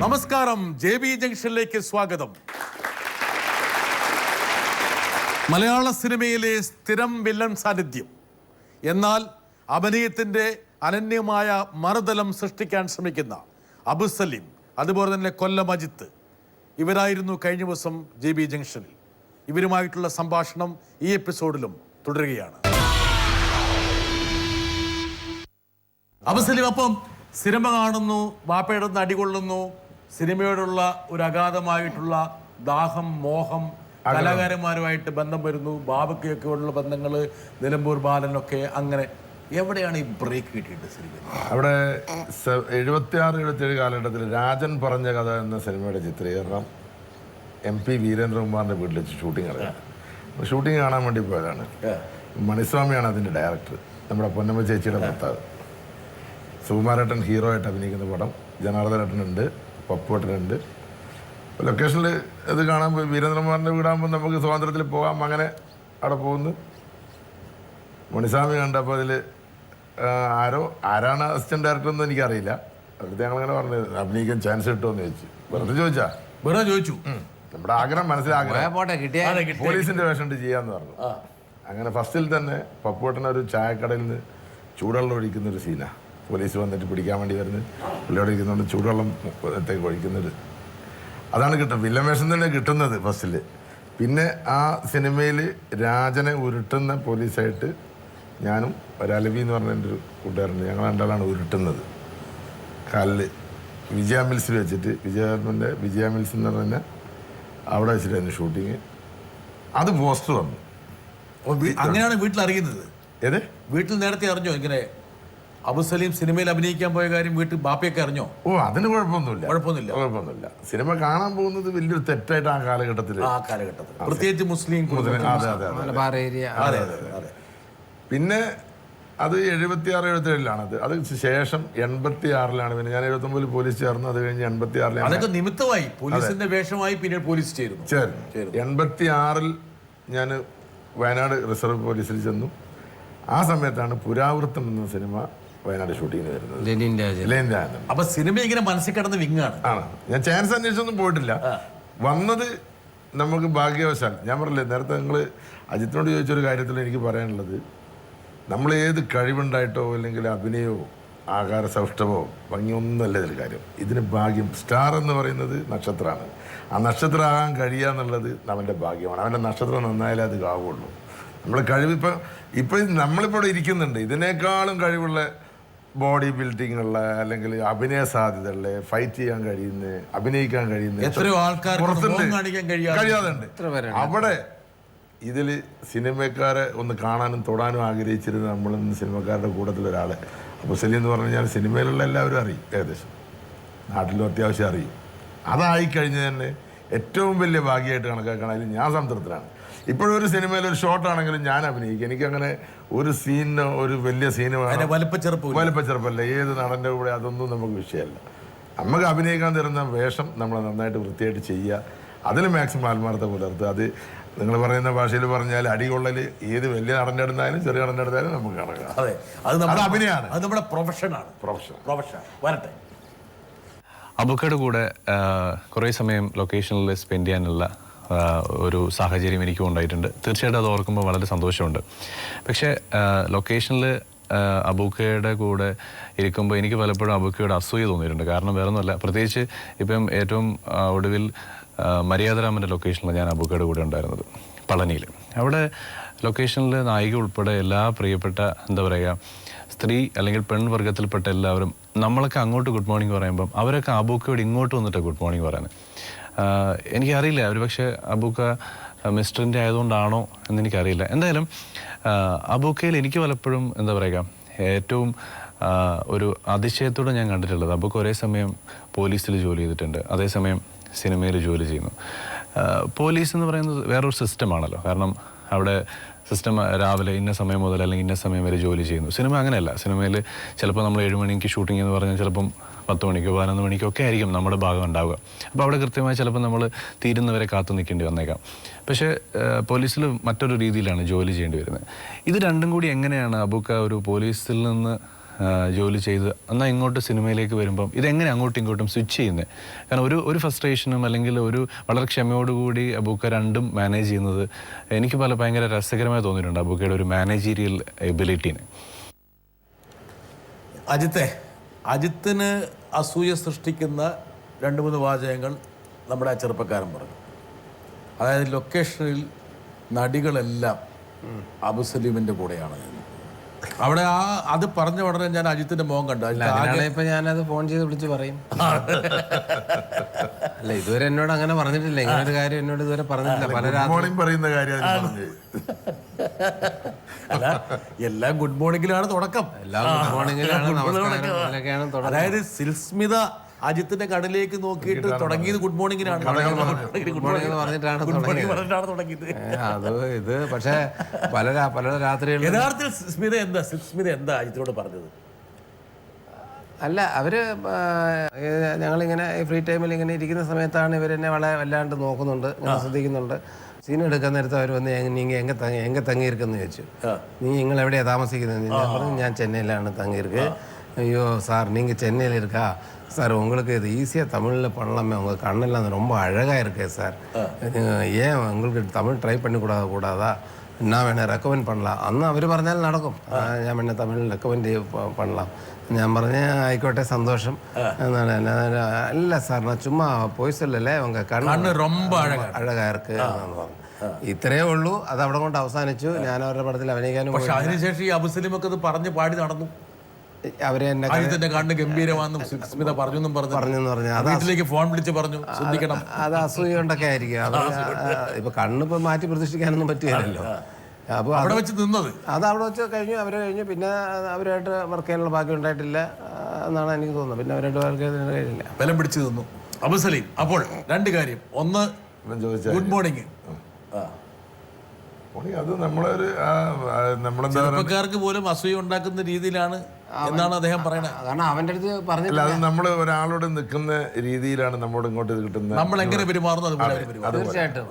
നമസ്കാരം, JB ജംഗ്ഷനിലേക്ക് സ്വാഗതം. മലയാള സിനിമയിലെ സ്ഥിരം വില്ലൻ സാന്നിധ്യം, എന്നാൽ അഭിനയത്തിൻ്റെ അനന്യമായ മറുതലം സൃഷ്ടിക്കാൻ ശ്രമിക്കുന്ന അബു സലീം, അതുപോലെ തന്നെ കൊല്ലം അജിത്ത്, ഇവരായിരുന്നു കഴിഞ്ഞ ദിവസം JB ജംഗ്ഷനിൽ. ഇവരുമായിട്ടുള്ള സംഭാഷണം ഈ എപ്പിസോഡിലും തുടരുകയാണ്. അബു സലീം, അപ്പം സിനിമ കാണുന്നു, വാപ്പയുടെ നിന്ന് അടികൊള്ളുന്നു, സിനിമയോടുള്ള ഒരു അഗാധമായിട്ടുള്ള ദാഹം, മോഹം, കലാകാരന്മാരുമായിട്ട് ബന്ധം വരുന്നു, ബാബയ്ക്കൊക്കെ ഉള്ള ബന്ധങ്ങൾ, നിലമ്പൂർ ബാലനൊക്കെ. അങ്ങനെ എവിടെയാണ് ഈ ബ്രേക്ക് കിട്ടിയിട്ട് സിനിമ? അവിടെ 76-77 കാലഘട്ടത്തിൽ രാജൻ പറഞ്ഞ കഥ എന്ന സിനിമയുടെ ചിത്രീകരണം MP വീരേന്ദ്രകുമാറിൻ്റെ വീട്ടിൽ വെച്ച് ഷൂട്ടിംഗ് ഇറങ്ങി. ഷൂട്ടിംഗ് കാണാൻ വേണ്ടി പോയതാണ്. മണിസ്വാമിയാണ് അതിൻ്റെ ഡയറക്ടർ, നമ്മുടെ പൊന്നമ്മ ചേച്ചിയുടെ ഭർത്താവ്. സുകുമാരേട്ടൻ ഹീറോ ആയിട്ട് അഭിനയിക്കുന്ന പടം, ജനാർദ്ദനേട്ടനുണ്ട്, പപ്പുവേട്ടനുണ്ട്. ലൊക്കേഷനിൽ ഇത് കാണാൻ പോയി. വീരേന്ദ്രകുമാറിൻ്റെ വീടാകുമ്പോൾ നമുക്ക് സ്വാതന്ത്ര്യത്തിൽ പോകാം. അങ്ങനെ അവിടെ പോകുന്നു. മണിസ്വാമി കണ്ടപ്പോൾ അതിൽ ആരാണ് അസിസ്റ്റന്റ് ഡയറക്ടർ എന്ന് എനിക്കറിയില്ല. അടുത്ത് ഞങ്ങളിങ്ങനെ പറഞ്ഞു, അഭിനയിക്കാൻ ചാൻസ് കിട്ടുമെന്ന് ചോദിച്ചു. വെറുതെ ചോദിച്ചു. നമ്മുടെ ആഗ്രഹം മനസ്സിലാഗ്രഹം പോലീസിന്റെ വേഷം ചെയ്യാന്ന് പറഞ്ഞു. അങ്ങനെ ഫസ്റ്റിൽ തന്നെ പപ്പുവേട്ടനൊരു ചായക്കടയിൽ നിന്ന് ചൂടുവെള്ളം ഒഴിക്കുന്നൊരു സീനാണ്. പോലീസ് വന്നിട്ട് പിടിക്കാൻ വേണ്ടി വരുന്നത്, പുള്ളിയോട് ഇരിക്കുന്നുണ്ട്, ചൂടുവെള്ളത്തേക്ക് ഒഴിക്കുന്നത്. അതാണ് വില്ലൻ വേഷം തന്നെ കിട്ടുന്നത് ഫസ്റ്റിൽ. പിന്നെ ആ സിനിമയിൽ രാജനെ ഉരുട്ടുന്ന പോലീസായിട്ട് ഞാനും ഒരലവി എന്ന് പറഞ്ഞ എൻ്റെ ഒരു കൂട്ടുകാരുണ്ട്. ഞങ്ങൾ രണ്ടാളാണ് ഉരുട്ടുന്നത്. കാലിൽ വിജയ മിൽസിൽ വെച്ചിട്ട്, വിജയ മിൽസ് എന്ന് പറഞ്ഞാൽ അവിടെ വെച്ചിട്ടായിരുന്നു ഷൂട്ടിങ്. അത് പോസ്റ്റർ വന്നു. അങ്ങനെയാണ് വീട്ടിൽ അറിയുന്നത്. ഏത് വീട്ടിൽ നേരത്തെ അറിഞ്ഞോ ഇങ്ങനെ അബു സലീം സിനിമയിൽ അഭിനയിക്കാൻ പോയ കാര്യം? വീട്ടിൽ ബാപ്പയൊക്കെ അറിഞ്ഞോ? അതിന് കുഴപ്പമൊന്നുമില്ല. സിനിമ കാണാൻ പോകുന്നത് വലിയൊരു തെറ്റായിട്ട് ആ കാലഘട്ടത്തിൽ പ്രത്യേകിച്ച് മുസ്ലിം. പിന്നെ അത് 76-77 അത് ശേഷം 86-ലാണ്. പിന്നെ ഞാൻ 79 പോലീസ് ചേർന്നു. അത് കഴിഞ്ഞ് 86 അതൊക്കെ നിമിത്തമായി പോലീസിന്റെ വേഷമായി പിന്നീട് പോലീസ് ചേർന്നു. 86 ഞാൻ വയനാട് റിസർവ് പോലീസിൽ ചെന്നു. ആ സമയത്താണ് പുരാവൃത്തം എന്ന സിനിമ വയനാട് ഷൂട്ടിങ്ങിന് വരുന്നത്. അപ്പൊ സിനിമ ഇങ്ങനെ മനസ്സിൽ കിടന്ന വിങ്ങാണ്. ഞാൻ ചാൻസ് അന്വേഷിച്ചൊന്നും പോയിട്ടില്ല. വന്നത് നമുക്ക് ഭാഗ്യവശാൽ. ഞാൻ പറഞ്ഞില്ലേ നേരത്തെ, നിങ്ങൾ അജിത്തിനോട് ചോദിച്ചൊരു കാര്യത്തിൽ എനിക്ക് പറയാനുള്ളത്, നമ്മൾ ഏത് കഴിവുണ്ടായിട്ടോ അല്ലെങ്കിൽ അഭിനയമോ ആകാര സൗഷ്ഠവോ ഭംഗിയൊന്നുമല്ല ഇതിൽ കാര്യം. ഇതിന് ഭാഗ്യം. സ്റ്റാർ എന്ന് പറയുന്നത് നക്ഷത്രമാണ്. ആ നക്ഷത്രമാകാൻ കഴിയുക എന്നുള്ളത് അവൻ്റെ ഭാഗ്യമാണ്. അവൻ്റെ നക്ഷത്രം നന്നായാലേ അത് ആവുള്ളൂ. നമ്മൾ കഴിവ് ഇപ്പം നമ്മളിപ്പോൾ ഇവിടെ ഇരിക്കുന്നുണ്ട്. ഇതിനേക്കാളും കഴിവുള്ള ബോഡി ബിൽഡിംഗ് ഉള്ള, അല്ലെങ്കിൽ അഭിനയ സാധ്യതയുള്ള, ഫൈറ്റ് ചെയ്യാൻ കഴിയുന്ന, അഭിനയിക്കാൻ കഴിയുന്ന കഴിയാതുണ്ട്. അവിടെ ഇതിൽ സിനിമക്കാരെ ഒന്ന് കാണാനും തൊടാനും ആഗ്രഹിച്ചിരുന്ന നമ്മളിന്ന് സിനിമക്കാരുടെ കൂട്ടത്തിലൊരാളെ അബു സലീം എന്ന് പറഞ്ഞു കഴിഞ്ഞാൽ സിനിമയിലുള്ള എല്ലാവരും അറിയും, ഏകദേശം നാട്ടിലും അത്യാവശ്യം അറിയും. അതായിക്കഴിഞ്ഞ് തന്നെ ഏറ്റവും വലിയ ഭാഗ്യമായിട്ട് കണക്കാക്കണമെങ്കിൽ ഞാൻ സംതൃപ്തനാണ്. ഇപ്പോഴും ഒരു സിനിമയിൽ ഒരു ഷോട്ടാണെങ്കിലും ഞാൻ അഭിനയിക്കും. എനിക്കങ്ങനെ ഒരു സീനിന്, ഒരു വലിയ സീന് വലിപ്പച്ചെറുപ്പല്ല. ഏത് നടൻ്റെ കൂടെ അതൊന്നും നമുക്ക് വിഷയമല്ല. നമുക്ക് അഭിനയിക്കാൻ തരുന്ന വേഷം നമ്മൾ നന്നായിട്ട് വൃത്തിയായിട്ട് ചെയ്യുക, അതിൽ മാക്സിമം ആത്മാർത്ഥത പുലർത്തുക. അത് നിങ്ങൾ പറയുന്ന ഭാഷയിൽ പറഞ്ഞാൽ അടികൊള്ളൽ ഏത് വലിയ നടൻ്റെ അടുത്തായാലും ചെറിയ നടൻ്റെ അടുത്തായാലും നമുക്ക് കണക്കാം. അത് അഭിനയമാണ്, അത് നമ്മുടെ പ്രൊഫഷനാണ്. പ്രൊഫഷൻ വരട്ടെ. അബുക്കയുടെ കൂടെ കുറേ സമയം ലൊക്കേഷനിൽ സ്പെൻഡ് ചെയ്യാനുള്ള ഒരു സാഹചര്യം എനിക്കും ഉണ്ടായിട്ടുണ്ട്. തീർച്ചയായിട്ടും അത് ഓർക്കുമ്പോൾ വളരെ സന്തോഷമുണ്ട്. പക്ഷേ ലൊക്കേഷനിൽ അബുക്കയുടെ കൂടെ ഇരിക്കുമ്പോൾ എനിക്ക് പലപ്പോഴും അബുക്കയുടെ അസൂയ തോന്നിയിട്ടുണ്ട്. കാരണം വേറൊന്നുമല്ല, പ്രത്യേകിച്ച് ഇപ്പം ഏറ്റവും ഒടുവിൽ മര്യാദരാമൻ്റെ ലൊക്കേഷനിൽ ഞാൻ അബുക്കയുടെ കൂടെ ഉണ്ടായിരുന്നത്, പളനിയിൽ. അവിടെ ലൊക്കേഷനിൽ നായിക ഉൾപ്പെടെ എല്ലാ പ്രിയപ്പെട്ട, എന്താ പറയുക, സ്ത്രീ അല്ലെങ്കിൽ പെൺവർഗത്തിൽപ്പെട്ട എല്ലാവരും നമ്മളൊക്കെ അങ്ങോട്ട് ഗുഡ് മോർണിംഗ് പറയുമ്പം അവരൊക്കെ അബുക്കയോട് ഇങ്ങോട്ട് വന്നിട്ട് ഗുഡ് മോർണിംഗ് പറയുന്നത്. എനിക്കറിയില്ല, ഒരു പക്ഷേ അബുക്ക മിസ്റ്ററിൻ്റെ ആയതുകൊണ്ടാണോ എന്നെനിക്കറിയില്ല. എന്തായാലും അബുക്കയിൽ എനിക്ക് പലപ്പോഴും, എന്താ പറയുക, ഏറ്റവും ഒരു അതിശയത്തോടെ ഞാൻ കണ്ടിട്ടുള്ളത്, അബുക്ക ഒരേ സമയം പോലീസിൽ ജോലി ചെയ്തിട്ടുണ്ട്, അതേസമയം സിനിമയിൽ ജോലി ചെയ്യുന്നു. പോലീസ് എന്ന് പറയുന്നത് വേറൊരു സിസ്റ്റമാണല്ലോ. കാരണം അവിടെ സിസ്റ്റം രാവിലെ ഇന്ന സമയം മുതൽ അല്ലെങ്കിൽ ഇന്ന സമയം വരെ ജോലി ചെയ്യുന്നു. സിനിമ അങ്ങനെയല്ല. സിനിമയിൽ ചിലപ്പോൾ നമ്മൾ 7 മണിക്ക് ഷൂട്ടിംഗ് എന്ന് പറഞ്ഞാൽ ചിലപ്പം 10 മണിക്കോ 11 മണിക്കോ ഒക്കെ ആയിരിക്കും നമ്മുടെ ഭാഗം ഉണ്ടാവുക. അപ്പോൾ അവിടെ കൃത്യമായി ചിലപ്പോൾ നമ്മൾ തീരുന്നവരെ കാത്തു നിൽക്കേണ്ടി വന്നേക്കാം. പക്ഷേ പോലീസിൽ മറ്റൊരു രീതിയിലാണ് ജോലി ചെയ്യേണ്ടി വരുന്നത്. ഇത് രണ്ടും കൂടി എങ്ങനെയാണ് അബുക്ക ഒരു പോലീസിൽ നിന്ന് ജോലി ചെയ്ത് എന്നാൽ ഇങ്ങോട്ട് സിനിമയിലേക്ക് വരുമ്പം ഇതെങ്ങനെ അങ്ങോട്ടും ഇങ്ങോട്ടും സ്വിച്ച് ചെയ്യുന്നത്? കാരണം ഒരു ഫ്രസ്ട്രേഷനും അല്ലെങ്കിൽ ഒരു വളരെ ക്ഷമയോടുകൂടി അബൂക്ക രണ്ടും മാനേജ് ചെയ്യുന്നത് എനിക്ക് ഭയങ്കര രസകരമായി തോന്നിയിട്ടുണ്ട് അബൂക്കയുടെ ഒരു മാനേജീരിയൽ എബിലിറ്റീനെ. അജിത്തിന് അസൂയ സൃഷ്ടിക്കുന്ന 2-3 വാചകങ്ങൾ നമ്മുടെ ആ ചെറുപ്പക്കാരൻ പറഞ്ഞു. അതായത് ലൊക്കേഷനിൽ നടികളെല്ലാം അബു സലീമിൻ്റെ കൂടെയാണ്. അവിടെ അത് പറഞ്ഞ ഉടനെ ഞാൻ അജിത്തിന്റെ മുഖം കണ്ടു. ഇപ്പൊ ഞാനത് ഫോൺ ചെയ്ത് വിളിച്ച് പറയും. അല്ല, ഇതുവരെ എന്നോട് അങ്ങനെ പറഞ്ഞിട്ടില്ല. ഇങ്ങനെ ഒരു കാര്യം എന്നോട് ഇതുവരെ പറഞ്ഞിട്ടില്ല. പല പറയുന്ന കാര്യം എല്ലാം ഗുഡ് മോർണിംഗിലാണ് തുടക്കം. എല്ലാം ഗുഡ് മോർണിംഗിലാണ്, നമസ്കാരം. അതായത് സിൽസ്മിത അജിത്തിന്റെ കടലേക്ക് നോക്കിയിട്ട് തുടങ്ങിയത് ഗുഡ് മോർണിംഗിനാണ് പറഞ്ഞിട്ടാണ് തുടങ്ങിയത്. അത് ഇത് പക്ഷെ പല രാത്രികളിൽ യഥാർത്ഥത്തിൽ സ്മിത എന്താ അജിത്തിനോട് പറഞ്ഞത്? അല്ല, അവര് ഞങ്ങളിങ്ങനെ ഫ്രീ ടൈമിൽ ഇങ്ങനെ ഇരിക്കുന്ന സമയത്താണ് ഇവരെന്നെ വല്ലാണ്ട് നോക്കുന്നുണ്ട്, ഇങ്ങനെ ശ്രദ്ധിക്കുന്നുണ്ട്. സീൻ എടുക്കാൻ നേരത്തെ അവർ വന്ന് നീங்க എങ്ക തങ്ങിയിരിക്കെന്ന് ചോദിച്ചു. നിങ്ങൾ എവിടെയാ താമസിക്കുന്നത്? ഞാൻ പറഞ്ഞു ഞാൻ ചെന്നൈയിലാണ് തങ്ങിயிருக்கு. ஐயோ சார் நீங்கள் சென்னையில் இருக்கா சார், உங்களுக்கு இது ஈஸியாக தமிழில் பண்ணலாமே, உங்கள் கண்ணெல்லாம் ரொம்ப அழகாக இருக்கு சார், ஏன் உங்களுக்கு தமிழ் ட்ரை பண்ணி கூடாதா, நான் വേണേ റെക്കമെൻഡ് பண்ணலாம். അന്ന് അവർ പറഞ്ഞാൽ നടക്കും. ഞാൻ വേണേ തമിഴിൽ റെക്കമെൻഡ് பண்ணலாம். ഞാൻ പറഞ്ഞ ആയിക്കോട്ടെ, സന്തോഷം എന്നാണ്. അല്ല സാർ, ഞാൻ ചുമ്മാ പോയി சொல்லல, ഉങ്ക കണ്ണ് ரொம்ப അഴകാ ഇருக்கு എന്നാണ് പറഞ്ഞു. ഇത്രയേ ഉള്ളൂ. അത് അവിടെ കൊണ്ട് അവസാനിച്ചു. ഞാൻ അവരുടെ പടത്തിൽ അഭിനയിക്കാനും. പക്ഷെ അതിനുശേഷം ഈ അബു സലീമൊക്കെ അത് പറഞ്ഞ് പാടി നടന്നു. അവരെ എന്നെ കണ്ണ് ഗംഭീരമാണെന്നും സ്മിത പറഞ്ഞെന്നും വീട്ടിലേക്ക് ഫോൺ വിളിച്ച് പറഞ്ഞു ശ്രദ്ധിക്കണം. അത് അസൂയ കൊണ്ടൊക്കെ ആയിരിക്കും. ഇപ്പൊ കണ്ണിപ്പോ മാറ്റി പ്രതിഷ്ഠിക്കാനൊന്നും പറ്റുകയല്ലോ. അപ്പോൾ അവിടെ വെച്ച് നിന്നത് അത് അവിടെ വെച്ച് കഴിഞ്ഞു. അവരെ കഴിഞ്ഞു. പിന്നെ അവരായിട്ട് വർക്ക് ചെയ്യാനുള്ള ഭാഗ്യം ഉണ്ടായിട്ടില്ല എന്നാണ് എനിക്ക് തോന്നുന്നത്. പിന്നെ അവരായിട്ട് വർക്ക് ചെയ്യാൻ കഴിയില്ല, ബലം പിടിച്ചു നിന്നു അബു സലീം. അപ്പോൾ 2 കാര്യം. ഒന്ന്, ഗുഡ് മോർണിംഗ്. അത് നമ്മളൊരു ചെറുപ്പക്കാർക്ക് പോലും അസൂയ ഉണ്ടാക്കുന്ന രീതിയിലാണ് എന്നാണ് അദ്ദേഹം പറയുന്നത്. കാരണം അവന്റെ അടുത്ത് പറഞ്ഞില്ല, അത് നമ്മൾ ഒരാളോട് നിൽക്കുന്ന രീതിയിലാണ് നമ്മോട് ഇങ്ങോട്ട് കിട്ടുന്നത്. നമ്മൾ എങ്ങനെ പെരുമാറുന്നു അതുപോലെ തീർച്ചയായിട്ടും.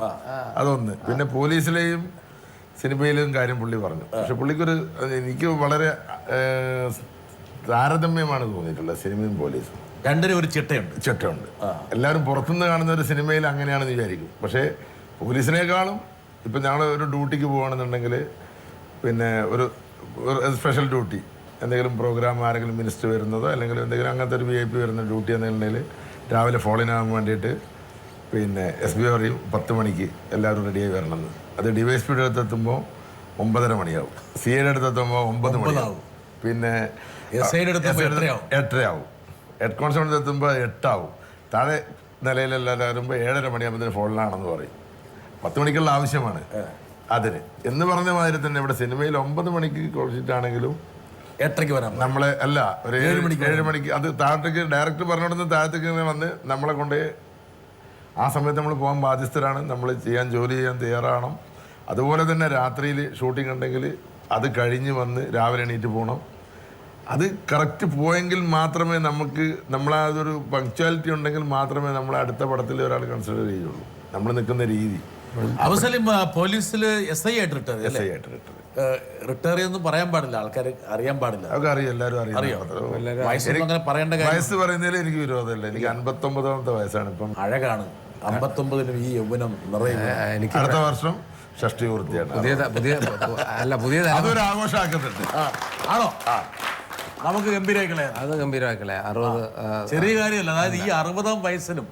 അതൊന്ന്. പിന്നെ പോലീസിലെയും സിനിമയിലെയും കാര്യം പുള്ളി പറഞ്ഞു. പക്ഷെ പുള്ളിക്കൊരു എനിക്ക് വളരെ താരതമ്യമാണ് തോന്നിയിട്ടുള്ളത് സിനിമയും പോലീസും. രണ്ടിനും ഒരു ചിട്ടയുണ്ട്. എല്ലാവരും പുറത്തുനിന്ന് കാണുന്ന ഒരു സിനിമയിൽ അങ്ങനെയാണെന്ന് വിചാരിക്കും. പക്ഷേ പോലീസിനേക്കാളും ഇപ്പം ഞങ്ങൾ ഒരു ഡ്യൂട്ടിക്ക് പോകുകയാണെന്നുണ്ടെങ്കിൽ, പിന്നെ ഒരു സ്പെഷ്യൽ ഡ്യൂട്ടി, എന്തെങ്കിലും പ്രോഗ്രാം, ആരെങ്കിലും മിനിസ്റ്റർ വരുന്നതോ അല്ലെങ്കിൽ എന്തെങ്കിലും അങ്ങനത്തെ ഒരു VIP വരുന്ന ഡ്യൂട്ടി എന്നുണ്ടെങ്കിൽ രാവിലെ ഫോളിനാകാൻ വേണ്ടിയിട്ട് പിന്നെ SB പറയും 10 മണിക്ക് എല്ലാവരും റെഡിയായി വരണമെന്ന്. അത് DYSPയുടെ അടുത്തെത്തുമ്പോൾ 9:30 മണിയാവും. CAയുടെ അടുത്തെത്തുമ്പോൾ 9 മണിയാവും. പിന്നെ 8:30 ആവും. ഹെഡ് കോൺസ്റ്റബിളിൻ്റെ എത്തുമ്പോൾ 8 ആവും. താഴെ നിലയിലെല്ലാവരും വരുമ്പോൾ 7:30 മണിയാകുമ്പോൾ ഫോളിനാണെന്ന് പറയും. 10 മണിക്കുള്ള ആവശ്യമാണ് അതിന് എന്ന് പറഞ്ഞ മാതിരി തന്നെ ഇവിടെ സിനിമയിൽ 9 മണിക്ക് കുറിച്ചിട്ടാണെങ്കിലും 8:30 വരാം. നമ്മളെ അല്ല, ഒരു 7 മണിക്ക് അത് താഴത്തേക്ക് ഡയറക്ടർ പറഞ്ഞോടുന്ന് താഴത്തേക്ക് വന്ന് നമ്മളെ കൊണ്ട് ആ സമയത്ത് നമ്മൾ പോകാൻ ബാധ്യസ്ഥരാണ്. നമ്മൾ ജോലി ചെയ്യാൻ തയ്യാറാവണം. അതുപോലെ തന്നെ രാത്രിയിൽ ഷൂട്ടിംഗ് ഉണ്ടെങ്കിൽ അത് കഴിഞ്ഞ് വന്ന് രാവിലെ എണീറ്റ് പോകണം. അത് കറക്റ്റ് പോയെങ്കിൽ മാത്രമേ നമ്മളതൊരു പങ്ക്ച്വാലിറ്റി ഉണ്ടെങ്കിൽ മാത്രമേ നമ്മളെ അടുത്ത പടത്തിൽ ഒരാൾ കൺസിഡർ ചെയ്യുള്ളൂ. നമ്മൾ നിൽക്കുന്ന രീതി. അബു സലീം പോലീസിൽ SI ആയിട്ട് റിട്ടയർ ചെയ്തൊന്നും പറയാൻ പാടില്ല, ആൾക്കാർ അറിയാൻ പാടില്ല. അതൊക്കെ അറിയാം, എല്ലാവരും അറിയാം. വയസ്സ് പറയുന്നതിൽ എനിക്ക് വിരോധമില്ല. എനിക്ക് 59ാമത്തെ വയസ്സാണ് ഇപ്പം. അഴകാണ് 59-ലും ഈ യൗവനം നിറയുന്നത്. അടുത്ത വർഷം ഷഷ്ടി പൂർത്തിയാണ്. അതൊരു ആഘോഷമാക്കുന്നുണ്ട്. ആണോ? നമുക്ക് ഗംഭീരമാക്കളെ, അത് ഗംഭീരമാക്കളെ. 60 ചെറിയ കാര്യമല്ല. അതായത് ഈ 60ാം വയസ്സിലും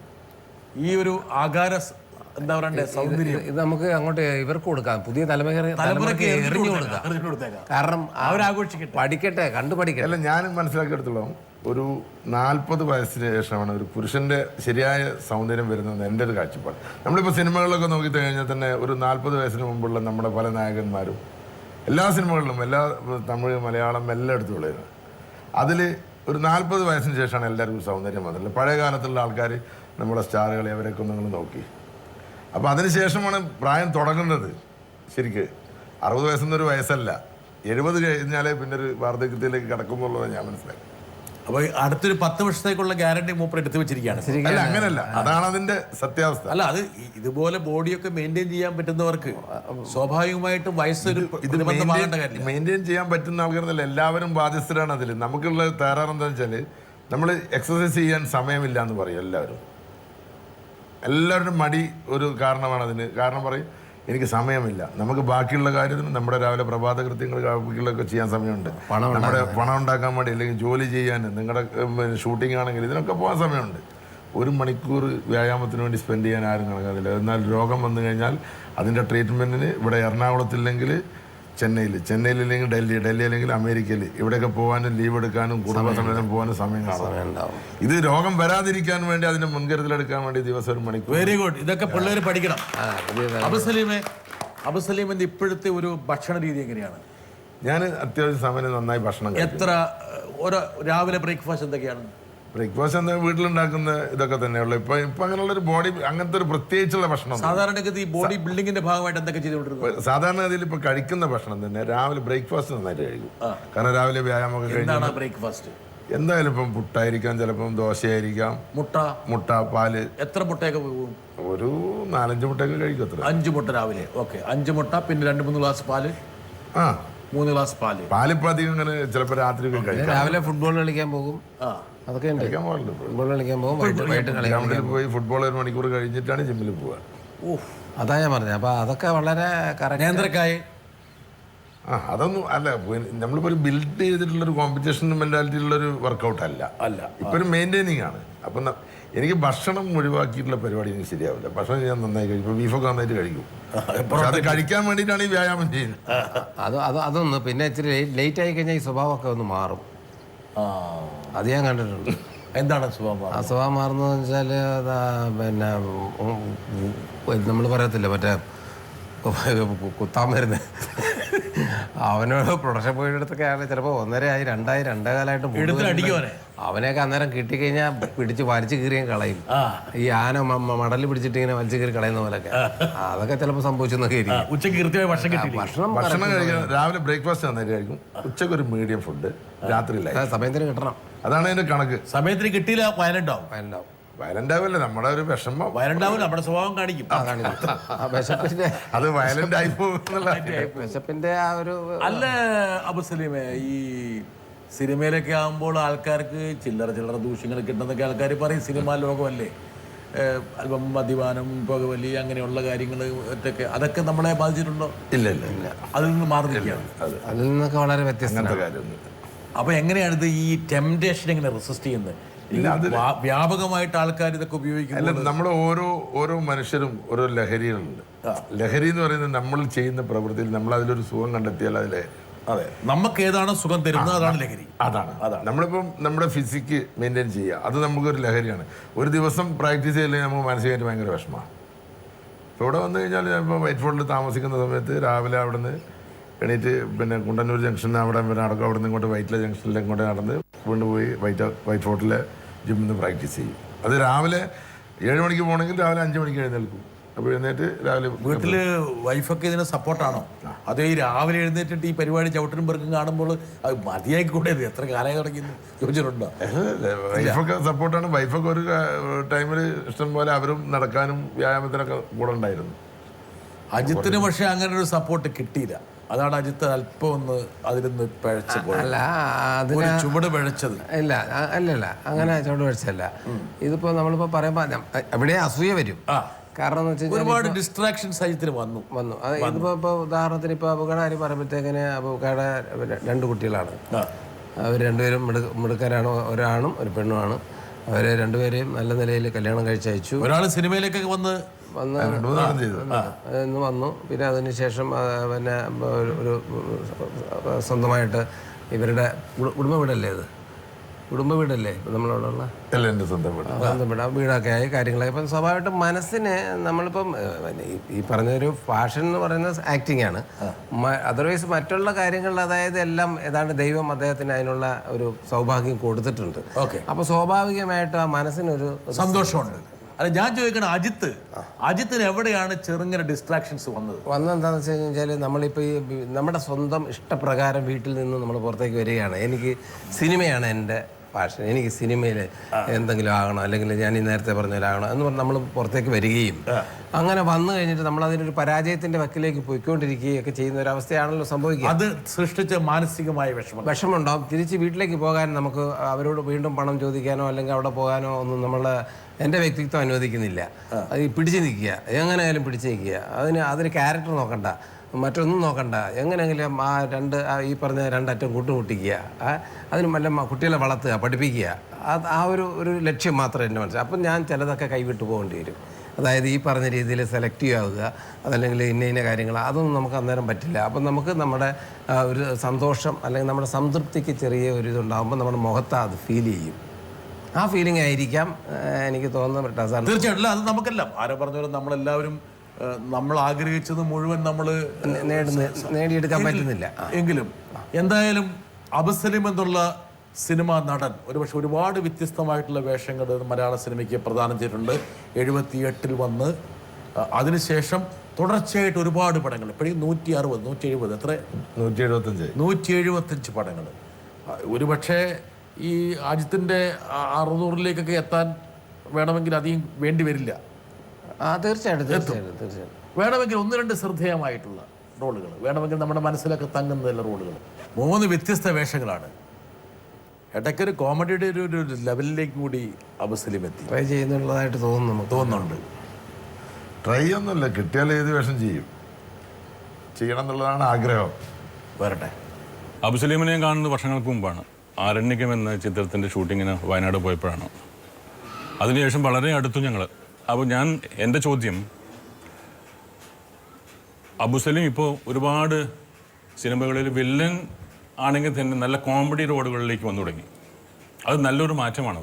ഈ ഒരു ആകാര എന്താ പറയണ്ടേ സൗന്ദര്യം ഇത് നമുക്ക് അങ്ങോട്ട് ഇവർക്ക് കൊടുക്കാം. പുതിയ തലമുറയ്ക്ക് എറിഞ്ഞു കൊടുക്കാം. കാരണം അവരാഘോഷിക്കട്ടെ, പഠിക്കട്ടെ, പഠിക്കട്ടെ. അല്ല, ഞാൻ മനസ്സിലാക്കിയെടുത്തോളം ഒരു 40 വയസ്സിന് ശേഷമാണ് ഒരു പുരുഷന്റെ ശരിയായ സൗന്ദര്യം വരുന്നത് എൻ്റെ ഒരു കാഴ്ചപ്പാട്. നമ്മളിപ്പോൾ സിനിമകളിലൊക്കെ നോക്കി കഴിഞ്ഞാൽ തന്നെ ഒരു 40 വയസ്സിന് മുമ്പുള്ള നമ്മുടെ പല നായകന്മാരും എല്ലാ സിനിമകളിലും, എല്ലാ തമിഴ്, മലയാളം എല്ലായിടത്തും ഉള്ളത്, അതിൽ ഒരു 40 വയസ്സിന് ശേഷമാണ് എല്ലാവർക്കും സൗന്ദര്യം വന്നിട്ടുള്ളത്. പഴയ കാലത്തുള്ള ആൾക്കാർ നമ്മുടെ സ്റ്റാറുകളെ അവരൊക്കെ നിങ്ങൾ നോക്കി. അപ്പോൾ അതിനുശേഷമാണ് പ്രായം തുടങ്ങുന്നത്. ശരിക്ക് 60 വയസ്സൊന്നൊരു വയസ്സല്ല, 70 കഴിഞ്ഞാലേ പിന്നെ ഒരു വാർദ്ധക്യത്തിലേക്ക് കടക്കുന്നുള്ളത് ഞാൻ മനസ്സിലാക്കി. അപ്പൊ അടുത്തൊരു 10 വർഷത്തേക്കുള്ള ഗ്യാരണ്ടി മൂപ്പർ എടുത്തു വെച്ചിരിക്കുകയാണ്. അല്ല, അങ്ങനല്ല, അതാണ് അതിന്റെ സത്യാവസ്ഥ. അല്ല, അത് ഇതുപോലെ ബോഡിയൊക്കെ മെയിൻറ്റെയിൻ ചെയ്യാൻ പറ്റുന്നവർക്ക് സ്വാഭാവികമായിട്ടും വയസ്സൊരു പ്രതിബന്ധമാകേണ്ട കാര്യം. മെയിൻറ്റെയിൻ ചെയ്യാൻ പറ്റുന്ന ആൾക്കാരെന്നല്ല, എല്ലാവരും ബാധ്യസ്ഥരാണ് അതിൽ. നമുക്കുള്ള തകരാറ് എന്താണെന്ന് വെച്ചാൽ നമ്മൾ എക്സസൈസ് ചെയ്യാൻ സമയമില്ല എന്ന് പറയും എല്ലാവരും മടി ഒരു കാരണമാണ് അതിന്. കാരണം പറയും എനിക്ക് സമയമില്ല. നമുക്ക് ബാക്കിയുള്ള കാര്യത്തിന് നമ്മുടെ രാവിലെ പ്രഭാത കൃത്യങ്ങൾ ബാക്കിയുള്ളതൊക്കെ ചെയ്യാൻ സമയമുണ്ട്. നമ്മുടെ പണം ഉണ്ടാക്കാൻ വേണ്ടി, അല്ലെങ്കിൽ ജോലി ചെയ്യാൻ, നിങ്ങളുടെ ഷൂട്ടിംഗ് ആണെങ്കിൽ ഇതിനൊക്കെ പോകാൻ സമയമുണ്ട്. 1 മണിക്കൂർ വ്യായാമത്തിന് വേണ്ടി സ്പെൻഡ് ചെയ്യാൻ ആരും കണക്കാക്കില്ല. എന്നാൽ രോഗം വന്നു കഴിഞ്ഞാൽ അതിൻ്റെ ട്രീറ്റ്മെൻറ്റിന് ഇവിടെ എറണാകുളത്തില്ലെങ്കിൽ ചെന്നൈയിലില്ലെങ്കിൽ ഡൽഹി അല്ലെങ്കിൽ അമേരിക്കയിൽ, ഇവിടെയൊക്കെ പോകാനും ലീവ് എടുക്കാനും കുടുംബസമേതം പോകാനും സമയം കാണും. ഇത് രോഗം വരാതിരിക്കാൻ വേണ്ടി അതിന്റെ മുൻകരുതലെടുക്കാൻ വേണ്ടി ദിവസം 1 മണിക്കൂർ. Very good. ഇതൊക്കെ പിള്ളേർ പഠിക്കണം. അബുസലീമിന്റെ ഇപ്പോഴത്തെ ഒരു ഭക്ഷണ രീതി എങ്ങനെയാണ്? ഞാൻ അത്യാവശ്യം സമയം നന്നായി ഭക്ഷണം കഴിക്കും. രാവിലെ ബ്രേക്ക്ഫാസ്റ്റ് എന്തൊക്കെയാണ്? ബ്രേക്ക്ഫാസ്റ്റ് എന്താ വീട്ടിലുണ്ടാക്കുന്ന ഇതൊക്കെ തന്നെയുള്ളു. ഇപ്പൊ അങ്ങനെയുള്ള ഒരു ബോഡി, അങ്ങനത്തെ ഒരു പ്രത്യേകിച്ചുള്ള ഭക്ഷണം സാധാരണഗതി ബോഡി ബിൽഡിങ്ങിന്റെ ഭാഗമായിട്ട് എന്തൊക്കെ ചെയ്തുകൊണ്ടിരുന്നത്? സാധാരണഗതിയിൽ ഇപ്പൊ കഴിക്കുന്ന ഭക്ഷണം തന്നെ രാവിലെ ബ്രേക്ക്ഫാസ്റ്റ് നന്നായിട്ട് കഴിക്കും. കാരണം രാവിലെ വ്യായാമമൊക്കെ കഴിഞ്ഞാൽ ബ്രേക്ക്ഫാസ്റ്റ് എന്തായാലും ഇപ്പം പുട്ടായിരിക്കാം, ചിലപ്പം ദോശയായിരിക്കാം, മുട്ട, പാല്. എത്ര മുട്ടയൊക്കെ പോകും? ഒരു 4-5 മുട്ടയൊക്കെ കഴിക്കും. അത്ര 5 മുട്ട രാവിലെ. ഓക്കെ, 5 മുട്ട, പിന്നെ 2-3 ഗ്ലാസ് പാല്. 3 ഗ്ലാസ് പാലിപ്പോ അധികം ഇങ്ങനെ ചിലപ്പോൾ രാത്രി കഴിക്കും. രാവിലെ ഫുട്ബോൾ കളിക്കാൻ പോകും. അതൊക്കെ ഫുട്ബോൾ കളിക്കാൻ പോകും. ഗ്രൗണ്ടിൽ പോയി ഫുട്ബോൾ 1 മണിക്കൂർ കഴിഞ്ഞിട്ടാണ് ജിമ്മിൽ പോവുക. അതാ ഞാൻ പറഞ്ഞത്. അപ്പൊ അതൊക്കെ വളരെ നേന്ത്രക്കായ്. അതൊന്നും അല്ല, നമ്മളിപ്പോ ഒരു ബിൽഡ് ചെയ്തിട്ടുള്ളൊരു കോമ്പറ്റീഷൻ മെന്റാലിറ്റിയിലുള്ളൊരു വർക്കൗട്ട് അല്ല. ഇപ്പൊ ഒരു മെയിൻറ്റെയിനിങ് ആണ്. അപ്പൊ എനിക്ക് ഭക്ഷണം ഒഴിവാക്കിയിട്ടുള്ള പരിപാടി എനിക്ക് ശരിയാവില്ല. ഭക്ഷണം ഞാൻ നന്നായി കഴിക്കും. ബീഫൊക്കെ നന്നായിട്ട് കഴിക്കും. പക്ഷെ അത് കഴിക്കാൻ വേണ്ടിയിട്ടാണ് ഈ വ്യായാമം ചെയ്യുന്നത്. അതൊന്ന് പിന്നെ ഇച്ചിരി ലേറ്റ് ആയി കഴിഞ്ഞാൽ ഈ സ്വഭാവമൊക്കെ ഒന്ന് മാറും. അത് ഞാൻ കണ്ടിട്ടുണ്ട്. എന്താണ് സ്വഭാവം? സ്വഭാവം മാറുന്നതെന്ന് വെച്ചാൽ പിന്നെ നമ്മൾ പറയത്തില്ല, മറ്റേ കുത്താൻ വരുന്നത്. അവനോട് പ്രൊഡക്ഷൻ പോയിടത്തൊക്കെ ആണ് ചിലപ്പോൾ 1.5 2.5 അവനെയൊക്കെ അന്നേരം കിട്ടിക്കഴിഞ്ഞാൽ പിടിച്ച് വലിച്ചു കീറിയും കളയും. ഈ ആന മടല് പിടിച്ചിട്ട് ഇങ്ങനെ വലിച്ചു കീറി കളയുന്ന പോലൊക്കെ. അതൊക്കെ ചിലപ്പോൾ സംഭവിച്ചെന്നൊക്കെ ഭക്ഷണം കഴിക്കാൻ രാവിലെ ബ്രേക്ക്ഫാസ്റ്റ് നന്നായിട്ട് കഴിക്കും. ഉച്ചക്ക് ഒരു മീഡിയം ഫുഡ്, രാത്രി സമയത്തിന് കിട്ടണം. അതാണ് അതിന്റെ കണക്ക്. സമയത്തിന് കിട്ടിയില്ല വയലണ്ടാവും. വയലന്റ് ആവില്ല, നമ്മുടെ ഒരു വിഷമം. വയലണ്ടാവില്ല, നമ്മുടെ സ്വഭാവം കാണിക്കും. അത് വയലന്റ് ആയി പോകുന്നുള്ള വിശപ്പിന്റെ ആ ഒരു. അല്ല അബുസലീമേ, ഈ സിനിമയിലൊക്കെ ആകുമ്പോൾ ആൾക്കാർക്ക് ചില്ലറ ദൂഷ്യങ്ങൾ കിട്ടുന്നതൊക്കെ ആൾക്കാർ പറയും. സിനിമാ ലോകമല്ലേ, അല്പം മദ്യപാനം, പുകവലി, അങ്ങനെയുള്ള കാര്യങ്ങൾ ഒക്കെ അതൊക്കെ നമ്മളെ ബാധിച്ചിട്ടുണ്ടോ? ഇല്ല. അതിൽ നിന്ന് മാറി നിൽക്കുകയാണ്. അതിൽ നിന്നൊക്കെ വളരെ വ്യത്യസ്തമായ കാര്യമൊന്നും. അപ്പൊ എങ്ങനെയാണ് ഇത് ഈ ടെംപ്ടേഷൻ എങ്ങനെ റെസിസ്റ്റ് ചെയ്യുന്നത്? വ്യാപകമായിട്ട് ആൾക്കാർ ഇതൊക്കെ ഉപയോഗിക്കും. നമ്മൾ ഓരോ മനുഷ്യരും ഓരോ ലഹരികളുണ്ട്. ലഹരി എന്ന് പറയുന്നത് നമ്മൾ ചെയ്യുന്ന പ്രവൃത്തിയിൽ നമ്മൾ അതിലൊരു സുഖം കണ്ടെത്തിയാൽ അതിലെ നമുക്ക് ഏതാണ് സുഖം തരുന്നത് അതാണ് ലഹരി. അതാണ് നമ്മളിപ്പം നമ്മുടെ ഫിസിക്ക് മെയിൻറ്റെയിൻ ചെയ്യുക, അത് നമുക്കൊരു ലഹരിയാണ്. ഒരു ദിവസം പ്രാക്ടീസ് ചെയ്തില്ലെങ്കിൽ നമുക്ക് മാനസികമായിട്ട് ഭയങ്കര വിഷമമാണ്. ഇപ്പോൾ ഇവിടെ വന്നു കഴിഞ്ഞാൽ ഞാനിപ്പോൾ വൈറ്റ് ഫോർട്ടിൽ താമസിക്കുന്ന സമയത്ത് രാവിലെ അവിടെ നിന്ന് എണീറ്റ് പിന്നെ കുണ്ടന്നൂർ ജംഗ്ഷനിൽ അവിടെ നടക്കും. അവിടെ നിന്ന് ഇങ്ങോട്ട് വൈറ്റില ജംഗ്ഷനിൽ ഇങ്ങോട്ട് നടന്ന് കൊണ്ടുപോയി വൈറ്റ് ഫോർട്ടിലെ ജിമ്മിൽ നിന്ന് പ്രാക്ടീസ് ചെയ്യും. അത് രാവിലെ 7 മണിക്ക് പോകണമെങ്കിൽ രാവിലെ 5 മണിക്ക് എഴുന്നേൽക്കും. അപ്പോൾ എഴുന്നേറ്റ് രാവിലെ. വീട്ടില് വൈഫൊക്കെ ഇതിന് സപ്പോർട്ടാണോ? അതേ ഈ രാവിലെ എഴുന്നേറ്റിട്ട് ഈ പരിപാടി ചവിട്ടിനും പെറുക്കും കാണുമ്പോൾ അത് മതിയാക്കി കൂടെ എത്ര കാലമായി തുടങ്ങിയെന്ന് ചോദിച്ചിട്ടുണ്ടോ? വൈഫൊക്കെ സപ്പോർട്ടാണ്. വൈഫൊക്കെ ഒരു ടൈമിൽ ഇഷ്ടം പോലെ അവരും നടക്കാനും വ്യായാമത്തിനൊക്കെ കൂടെ ഉണ്ടായിരുന്നു. അജിത്തിന് പക്ഷെ അങ്ങനെ ഒരു സപ്പോർട്ട് കിട്ടിയില്ല. അതാണ് അജിത്ത് അല്പം ഒന്ന് അതിലൊന്ന് പിഴച്ചു പോയത്. ചുവട് പിഴച്ചത്. ഇല്ല അങ്ങനെ ചുവട് പിഴച്ചല്ല. ഇതിപ്പോ നമ്മളിപ്പോ പറയുമ്പോ എവിടെ അസൂയ വരും. കാരണം എന്ന് വെച്ചാൽ ഒരുപാട് ഡിസ്ട്രാക്ഷൻസ് അജിത്തിന് വന്നു. ഇതിപ്പോ ഉദാഹരണത്തിന് ഇപ്പൊ അബുക്കയുടെ കാര്യം പറയുമ്പോഴത്തേക്കിന് അബുക്കയുടെ 2 കുട്ടികളാണ്. അവർ 2 പേരും മിടുക്കരാണ്. ഒരാണും ഒരു പെണ്ണുമാണ്. അവരെ 2 പേരെയും നല്ല നിലയിൽ കല്യാണം കഴിച്ചയച്ചു. ഒരാൾ സിനിമയിലേക്കൊക്കെ വന്നു. പിന്നെ അതിനുശേഷം പിന്നെ ഒരു സ്വന്തമായിട്ട് ഇവരുടെ കുടുംബ വീടല്ലേ നമ്മളോടുള്ള സ്വന്തം വീട്. വീടൊക്കെ ആയി കാര്യങ്ങളായി. ഇപ്പം സ്വാഭാവികമായിട്ടും മനസ്സിന് നമ്മളിപ്പം ഈ പറഞ്ഞൊരു ഫാഷൻ എന്ന് പറയുന്നത് ആക്ടിങ് ആണ്. അതർവൈസ് മറ്റുള്ള കാര്യങ്ങളിൽ അതായത് എല്ലാം ഏതാണ്ട് ദൈവം അദ്ദേഹത്തിന് അതിനുള്ള ഒരു സൗഭാഗ്യം കൊടുത്തിട്ടുണ്ട്. അപ്പൊ സ്വാഭാവികമായിട്ടും ആ മനസ്സിനൊരു സന്തോഷമുണ്ട്. അല്ല, ഞാൻ ചോദിക്കണം, അജിത്തിന് എവിടെയാണ് ചെറുങ്ങനെ ഡിസ്ട്രാക്ഷൻസ് വന്നെന്താണെന്ന് വെച്ച് കഴിഞ്ഞാൽ നമ്മളിപ്പോൾ ഈ നമ്മുടെ സ്വന്തം ഇഷ്ടപ്രകാരം വീട്ടിൽ നിന്ന് നമ്മൾ പുറത്തേക്ക് വരികയാണ്. എനിക്ക് സിനിമയാണ് എൻ്റെ പാഷൻ, എനിക്ക് സിനിമയിൽ എന്തെങ്കിലും ആകണം, അല്ലെങ്കിൽ ഞാൻ ഈ നേരത്തെ പറഞ്ഞാലാകണം എന്ന് പറഞ്ഞ് നമ്മൾ പുറത്തേക്ക് വരികയും അങ്ങനെ വന്നു കഴിഞ്ഞിട്ട് നമ്മൾ അതിനൊരു പരാജയത്തിന്റെ വക്കിലേക്ക് പോയിക്കൊണ്ടിരിക്കുകയൊക്കെ ചെയ്യുന്ന ഒരു അവസ്ഥയാണല്ലോ സംഭവിക്കുക. അത് സൃഷ്ടിച്ച മാനസികമായ വിഷമമുണ്ടാവും. തിരിച്ച് വീട്ടിലേക്ക് പോകാൻ നമുക്ക് അവരോട് വീണ്ടും പണം ചോദിക്കാനോ അല്ലെങ്കിൽ അവിടെ പോകാനോ ഒന്നും എൻ്റെ വ്യക്തിത്വം അനുവദിക്കുന്നില്ല. അത് പിടിച്ചു നിൽക്കുക, എങ്ങനെയായാലും പിടിച്ചു നിൽക്കുക. അതിന് ക്യാരക്ടർ നോക്കണ്ട, മറ്റൊന്നും നോക്കണ്ട, എങ്ങനെയെങ്കിലും ഈ പറഞ്ഞ രണ്ടറ്റം കൂട്ടുമുട്ടിക്കുക, അതിന് നല്ല കുട്ടികളെ വളർത്തുക, പഠിപ്പിക്കുക. ആ ഒരു ലക്ഷ്യം മാത്രമേ എൻ്റെ മനസ്സിൽ. അപ്പം ഞാൻ ചിലതൊക്കെ കൈവിട്ടു പോകേണ്ടി വരും. അതായത് ഈ പറഞ്ഞ രീതിയിൽ സെലക്റ്റീവ് ആവുക, അതല്ലെങ്കിൽ ഇന്ന കാര്യങ്ങൾ, അതൊന്നും നമുക്ക് അന്നേരം പറ്റില്ല. അപ്പം നമുക്ക് നമ്മുടെ ഒരു സന്തോഷം അല്ലെങ്കിൽ നമ്മുടെ സംതൃപ്തിക്ക് ചെറിയ ഒരു ഇതുണ്ടാകുമ്പോൾ നമ്മുടെ മുഖത്ത് അത് ഫീൽ ചെയ്യും. ആ ഫീലിംഗ് ആയിരിക്കാം എനിക്ക് തോന്നുന്നത്. തീർച്ചയായിട്ടും അത് നമുക്കെല്ലാം ആരോ പറഞ്ഞാലും നമ്മളെല്ലാവരും നമ്മൾ ആഗ്രഹിച്ചത് മുഴുവൻ നമ്മൾ നേടിയെടുക്കാൻ പറ്റുന്നില്ല. എങ്കിലും എന്തായാലും അബുസലിം എന്നുള്ള സിനിമാ നടൻ ഒരുപക്ഷെ ഒരുപാട് വ്യത്യസ്തമായിട്ടുള്ള വേഷങ്ങൾ മലയാള സിനിമയ്ക്ക് പ്രദാനം ചെയ്തിട്ടുണ്ട്. 78-ൽ വന്ന് അതിനുശേഷം തുടർച്ചയായിട്ട് ഒരുപാട് പടങ്ങൾ, ഇപ്പോഴും 160-170 എത്ര 175 പടങ്ങൾ. ഒരുപക്ഷെ ഈ അജിത്തിൻ്റെ 600-ലേക്കൊക്കെ എത്താൻ വേണമെങ്കിൽ അധികം വേണ്ടി വരില്ല. തീർച്ചയായിട്ടും വേണമെങ്കിൽ 1-2 ശ്രദ്ധേയമായിട്ടുള്ള റോളുകൾ, വേണമെങ്കിൽ നമ്മുടെ മനസ്സിലൊക്കെ തങ്ങുന്ന റോളുകൾ. 3 വ്യത്യസ്ത വേഷങ്ങളാണ്. ഇടയ്ക്കൊരു കോമഡിയുടെ ഒരു ലെവലിലേക്ക് കൂടി അബുസലിം എത്തി. ട്രൈ ചെയ്യുന്നുള്ളതായിട്ട് തോന്നുന്നുണ്ട്. ട്രൈ ഒന്നുമില്ല, കിട്ടിയാൽ ഏത് വേഷം ചെയ്യണം എന്നുള്ളതാണ് ആഗ്രഹം. വരട്ടെ. അബുസലീമിനെ കാണുന്നത് വർഷങ്ങൾക്ക് മുമ്പാണ്. ആരണ്യകം എന്ന ചിത്രത്തിൻ്റെ ഷൂട്ടിങ്ങിന് വയനാട് പോയപ്പോഴാണ്. അതിനുശേഷം വളരെ അടുത്തു ഞങ്ങൾ. അപ്പോൾ എൻ്റെ ചോദ്യം, അബുസലീം ഇപ്പോൾ ഒരുപാട് സിനിമകളിൽ വില്ലൻ ആണെങ്കിൽ തന്നെ നല്ല കോമഡി റോളുകളിലേക്ക് വന്നു തുടങ്ങി. അത് നല്ലൊരു മാറ്റമാണ്.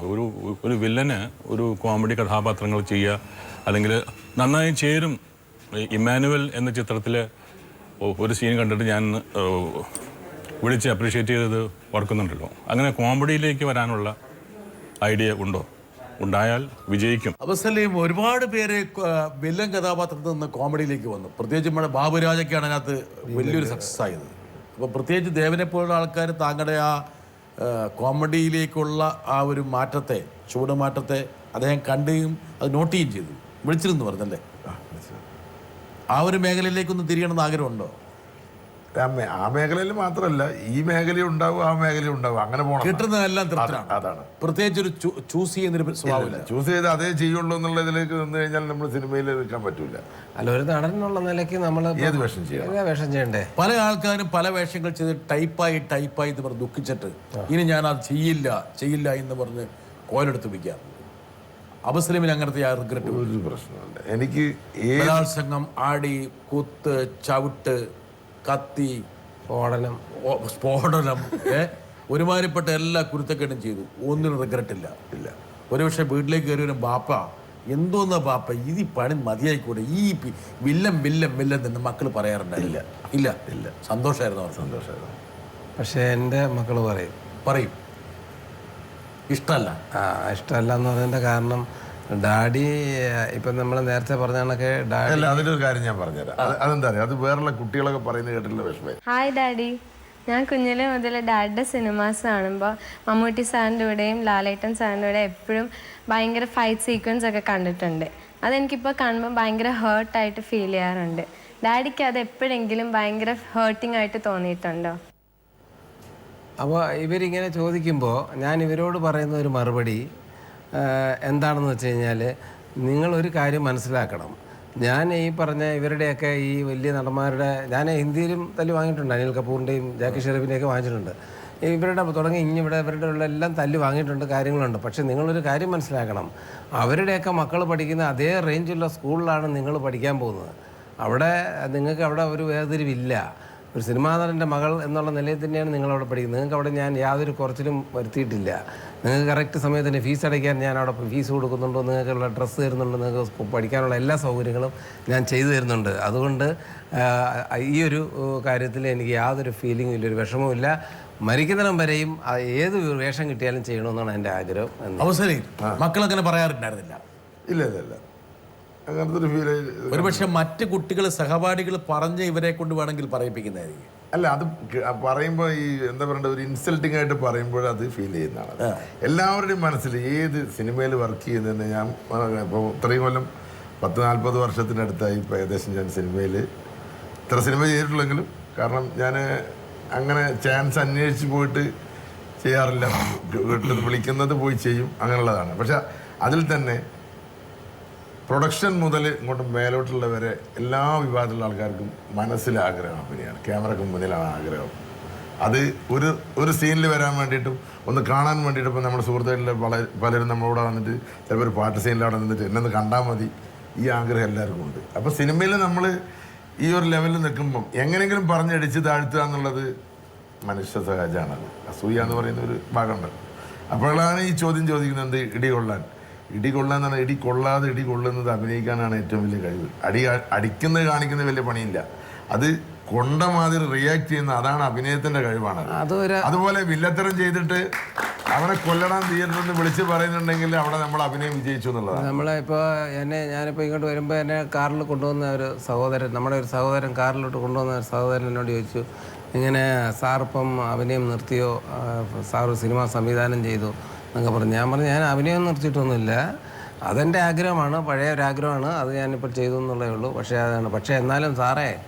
ഒരു വില്ലന് ഒരു കോമഡി കഥാപാത്രങ്ങൾ ചെയ്യുക, അല്ലെങ്കിൽ നന്നായി ചേരും. ഇമ്മാനുവൽ എന്ന ചിത്രത്തിൽ ഒരു സീൻ കണ്ടിട്ട് ഞാൻ വിളിച്ച് അപ്രീഷിയേറ്റ് ചെയ്തത് ഓർക്കുന്നുണ്ടല്ലോ. അങ്ങനെ കോമഡിയിലേക്ക് വരാനുള്ള ഐഡിയ ഉണ്ടോ? ഉണ്ടായാൽ വിജയിക്കും. അബുസലീം ഒരുപാട് പേര് വില്ലൻ കഥാപാത്രത്തിൽ നിന്ന് കോമഡിയിലേക്ക് വന്നു. പ്രത്യേകിച്ച് നമ്മുടെ ബാബുരാജൊക്കെയാണ് അതിനകത്ത് വലിയൊരു സക്സസ് ആയത്. അപ്പോൾ പ്രത്യേകിച്ച് ദേവനെ പോലുള്ള ആൾക്കാർ താങ്കളുടെ ആ കോമഡിയിലേക്കുള്ള ആ ഒരു മാറ്റത്തെ, ചൂടുമാറ്റത്തെ അദ്ദേഹം കണ്ടുകയും അത് നോട്ട് ചെയ്യുകയും ചെയ്തു. വിളിച്ചിരുന്നു പറഞ്ഞല്ലേ? ആ ഒരു മേഖലയിലേക്കൊന്ന് തിരിയണമെന്ന് ആഗ്രഹമുണ്ടോ? ആ മേഖലയിൽ മാത്രമല്ല, ഈ മേഖലയും ഉണ്ടാവും, ആ മേഖലയും ഉണ്ടാവും. അങ്ങനെ പോകണം. കിട്ടുന്നതെല്ലാം തൃപ്തിയാണ്. അതാണ്. പ്രത്യേകിച്ച് ഒരു ചൂസ് ചെയ്യുന്നൊരു സ്വഭാവമില്ല. ചൂസ് ചെയ്ത് അതേ ചെയ്യുള്ളൂ എന്നുള്ളതിലേക്ക് നിന്ന് കഴിഞ്ഞാൽ നമ്മൾ സിനിമയിൽ നിൽക്കാൻ പറ്റൂല. അല്ല, ഒരു നടനുള്ള നിലയ്ക്ക് നമ്മൾ ഏത് വേഷം ചെയ്യണ്ടേ? പല ആൾക്കാരും പല വേഷങ്ങൾ ചെയ്ത് ടൈപ്പായി എന്ന് പറഞ്ഞ് ദുഃഖിച്ചിട്ട് ഇനി ഞാൻ അത് ചെയ്യില്ല എന്ന് പറഞ്ഞ് കോലെടുത്ത് പിടിക്കാം. അബുസലീമിൽ അങ്ങനത്തെ ആ റിഗ്രറ്റ് ഒരു പ്രശ്നമില്ല. എനിക്ക് ബലാത്സംഗം, ആടി, കുത്ത്, ചവിട്ട്, കത്തി, സ്ഫോടനം, ഒരുമാതിരിപ്പെട്ട എല്ലാ കുരുത്തക്കേടും ചെയ്തു. ഒന്നിനും റിഗ്രറ്റ് ഇല്ല. ഒരുപക്ഷെ വീട്ടിലേക്ക് കയറി വരും, ബാപ്പ എന്തോന്നാ ബാപ്പ ഇത് പണി മതിയായിക്കൂടെ, ഈ വില്ലൻ എന്ന് മക്കൾ പറയാറുണ്ടായില്ല. ഇല്ല. സന്തോഷമായിരുന്നു അവർ. സന്തോഷമായിരുന്നു. പക്ഷെ എൻ്റെ മക്കൾ പറയും ഇഷ്ടമല്ല എന്ന് പറഞ്ഞതിൻ്റെ കാരണം ഡാഡി ഇപ്പം നമ്മൾ നേരത്തെ പറഞ്ഞ കണക്കെ അല്ല, അതിലൊരു കാര്യം ഞാൻ പറഞ്ഞുതരാം. അതെന്താ അറിയാം, അത് വേറെ കുട്ടികളൊക്കെ പറയുന്നത് കേട്ടിട്ടുള്ള വിഷമം. ഹായ് ഡാഡി, ഞാൻ കുഞ്ഞിലെ മുതൽ ഡാഡിയുടെ സിനിമാസ് കാണുമ്പോൾ മമ്മൂട്ടി സാറിൻ്റെ കൂടെയും ലാലേട്ടൻ സാറിൻ്റെ കൂടെ എപ്പോഴും ഭയങ്കര ഫൈറ്റ് സീക്വൻസ് ഒക്കെ കണ്ടിട്ടുണ്ട്. അതെനിക്കിപ്പോൾ കാണുമ്പോൾ ഭയങ്കര ഹേർട്ടായിട്ട് ഫീൽ ചെയ്യാറുണ്ട്. ഡാഡിക്ക് അത് എപ്പോഴെങ്കിലും ഭയങ്കര ഹേർട്ടിംഗ് ആയിട്ട് തോന്നിയിട്ടുണ്ടോ? അപ്പോൾ ഇവരിങ്ങനെ ചോദിക്കുമ്പോൾ ഞാൻ ഇവരോട് പറയുന്ന ഒരു മറുപടി എന്താണെന്ന് വെച്ച് കഴിഞ്ഞാൽ, നിങ്ങളൊരു കാര്യം മനസ്സിലാക്കണം. ഞാൻ ഈ പറഞ്ഞ ഇവരുടെയൊക്കെ ഈ വലിയ നടന്മാരുടെ, ഞാൻ ഹിന്ദിയിലും തല്ല് വാങ്ങിയിട്ടുണ്ട്. അനിൽ കപൂറിൻ്റെയും ജാക്കി ഷെറീഫിൻ്റെയൊക്കെ വാങ്ങിച്ചിട്ടുണ്ട്. ഇവരുടെ തുടങ്ങി ഇവരുടെ എല്ലാം തല്ല് വാങ്ങിയിട്ടുണ്ട്, കാര്യങ്ങളുണ്ട്. പക്ഷേ നിങ്ങളൊരു കാര്യം മനസ്സിലാക്കണം, അവരുടെയൊക്കെ മക്കൾ പഠിക്കുന്ന അതേ റേഞ്ചുള്ള സ്കൂളിലാണ് നിങ്ങൾ പഠിക്കാൻ പോകുന്നത്. നിങ്ങൾക്ക് അവിടെ ഒരു വേർതിരിവില്ല. ഒരു സിനിമാ നടൻ്റെ മകൾ എന്നുള്ള നിലയിൽ തന്നെയാണ് നിങ്ങളവിടെ പഠിക്കുന്നത്. നിങ്ങൾക്ക് അവിടെ ഞാൻ യാതൊരു കുറച്ചിലും വരുത്തിയിട്ടില്ല. നിങ്ങൾക്ക് കറക്റ്റ് സമയത്തിന് ഫീസ് അടയ്ക്കാൻ ഞാൻ അവിടെ ഫീസ് കൊടുക്കുന്നുണ്ടോ, നിങ്ങൾക്കുള്ള ഡ്രസ്സ് തരുന്നുണ്ട്, നിങ്ങൾക്ക് പഠിക്കാനുള്ള എല്ലാ സൗകര്യങ്ങളും ഞാൻ ചെയ്തു തരുന്നുണ്ട്. അതുകൊണ്ട് ഈ ഒരു കാര്യത്തിൽ എനിക്ക് യാതൊരു ഫീലിംഗും ഇല്ല, ഒരു വിഷമവും. മരിക്കുന്നിടം വരെയും ഏത് വേഷം കിട്ടിയാലും ചെയ്യണമെന്നാണ് എൻ്റെ ആഗ്രഹം. അവസരം മക്കളങ്ങനെ പറയാറുണ്ടായിരുന്നില്ല? ഇല്ല, അങ്ങനത്തെ ഒരു ഫീൽ. ഒരുപക്ഷെ മറ്റ് കുട്ടികൾ, സഹപാഠികൾ പറഞ്ഞ് ഇവരെ കൊണ്ട് വേണമെങ്കിൽ പറയിപ്പിക്കുന്നതായിരിക്കും. അല്ല അത് പറയുമ്പോൾ ഈ എന്താ പറയണ്ട ഒരു ഇൻസൾട്ടിങ് ആയിട്ട് പറയുമ്പോൾ അത് ഫീൽ ചെയ്യുന്നതാണ്. എല്ലാവരുടെയും മനസ്സിൽ ഏത് സിനിമയിൽ വർക്ക് ചെയ്യുന്നതെന്ന് ഞാൻ ഇപ്പോൾ ഇത്രയും കൊല്ലം 40-40 വർഷത്തിനടുത്തായി ഇപ്പോൾ ഏകദേശം ഞാൻ സിനിമയിൽ ഇത്ര സിനിമ ചെയ്തിട്ടുള്ളെങ്കിലും കാരണം ഞാൻ അങ്ങനെ ചാൻസ് അന്വേഷിച്ച് പോയിട്ട് ചെയ്യാറില്ല. വിളിക്കുന്നത് പോയി ചെയ്യും, അങ്ങനെയുള്ളതാണ്. പക്ഷെ അതിൽ തന്നെ പ്രൊഡക്ഷൻ മുതൽ ഇങ്ങോട്ട് മേലോട്ടുള്ളവരെ എല്ലാ വിഭാഗത്തിലുള്ള ആൾക്കാർക്കും മനസ്സിൽ ആഗ്രഹം അഭിനയമാണ്. ക്യാമറയ്ക്ക് മുന്നിലാണ് ആഗ്രഹം. അത് ഒരു സീനിൽ വരാൻ വേണ്ടിയിട്ടും ഒന്ന് കാണാൻ വേണ്ടിയിട്ടും ഇപ്പോൾ നമ്മുടെ സുഹൃത്തുക്കളിൽ പലരും നമ്മളോട് വന്നിട്ട് ചിലപ്പോൾ ഒരു പാട്ട് സീനിൽ അവിടെ നിന്നിട്ട് എന്നെ ഒന്ന് കണ്ടാൽ മതി, ഈ ആഗ്രഹം എല്ലാവർക്കും ഉണ്ട്. അപ്പോൾ സിനിമയിൽ നമ്മൾ ഈ ഒരു ലെവലിൽ നിൽക്കുമ്പം എങ്ങനെയെങ്കിലും പറഞ്ഞടിച്ച് താഴ്ത്തുക എന്നുള്ളത് മനുഷ്യ സഹജമാണത്. അസൂയ എന്ന് പറയുന്ന ഒരു ഭാഗമുണ്ട്. അപ്പോഴാണ് ഈ ചോദ്യം ചോദിക്കുന്നത്, ഇടി കൊള്ളാൻ എന്ന് പറഞ്ഞാൽ ഇടി കൊള്ളാതെ ഇടി കൊള്ളുന്നത് അഭിനയിക്കാനാണ് ഏറ്റവും വലിയ കഴിവ്. അടിക്കുന്നത് കാണിക്കുന്നത് വലിയ പണിയില്ല, അത് കൊണ്ട മാതിരി റിയാക്ട് ചെയ്യുന്ന അതാണ് അഭിനയത്തിന്റെ കഴിവാണ്. അതുപോലെ വില്ലത്തരം ചെയ്തിട്ട് അവനെ കൊല്ലണം തിയേറ്ററിൽ വിളിച്ച് പറയുന്നുണ്ടെങ്കിൽ അവിടെ നമ്മൾ അഭിനയം വിജയിച്ചു എന്നുള്ളതാണ്. നമ്മളിപ്പോൾ ഞാനിപ്പോൾ ഇങ്ങോട്ട് വരുമ്പോൾ എന്നെ കാറിൽ കൊണ്ടുവന്ന ഒരു സഹോദരൻ, നമ്മുടെ ഒരു സഹോദരൻ കാറിലോട്ട് കൊണ്ടുവന്ന ഒരു സഹോദരൻ എന്നോട് ചോദിച്ചു, ഇങ്ങനെ സാറിപ്പം അഭിനയം നിർത്തിയോ, സാറ് സിനിമ സംവിധാനം ചെയ്തു എന്നൊക്കെ പറഞ്ഞു. ഞാൻ പറഞ്ഞു ഞാൻ അഭിനയം നിർത്തിയിട്ടൊന്നുമില്ല, അതെൻ്റെ ആഗ്രഹമാണ്, പഴയ ഒരു ആഗ്രഹമാണ്, അത് ഞാനിപ്പോൾ ചെയ്തു എന്നുള്ളതേ ഉള്ളൂ. പക്ഷേ എന്നാലും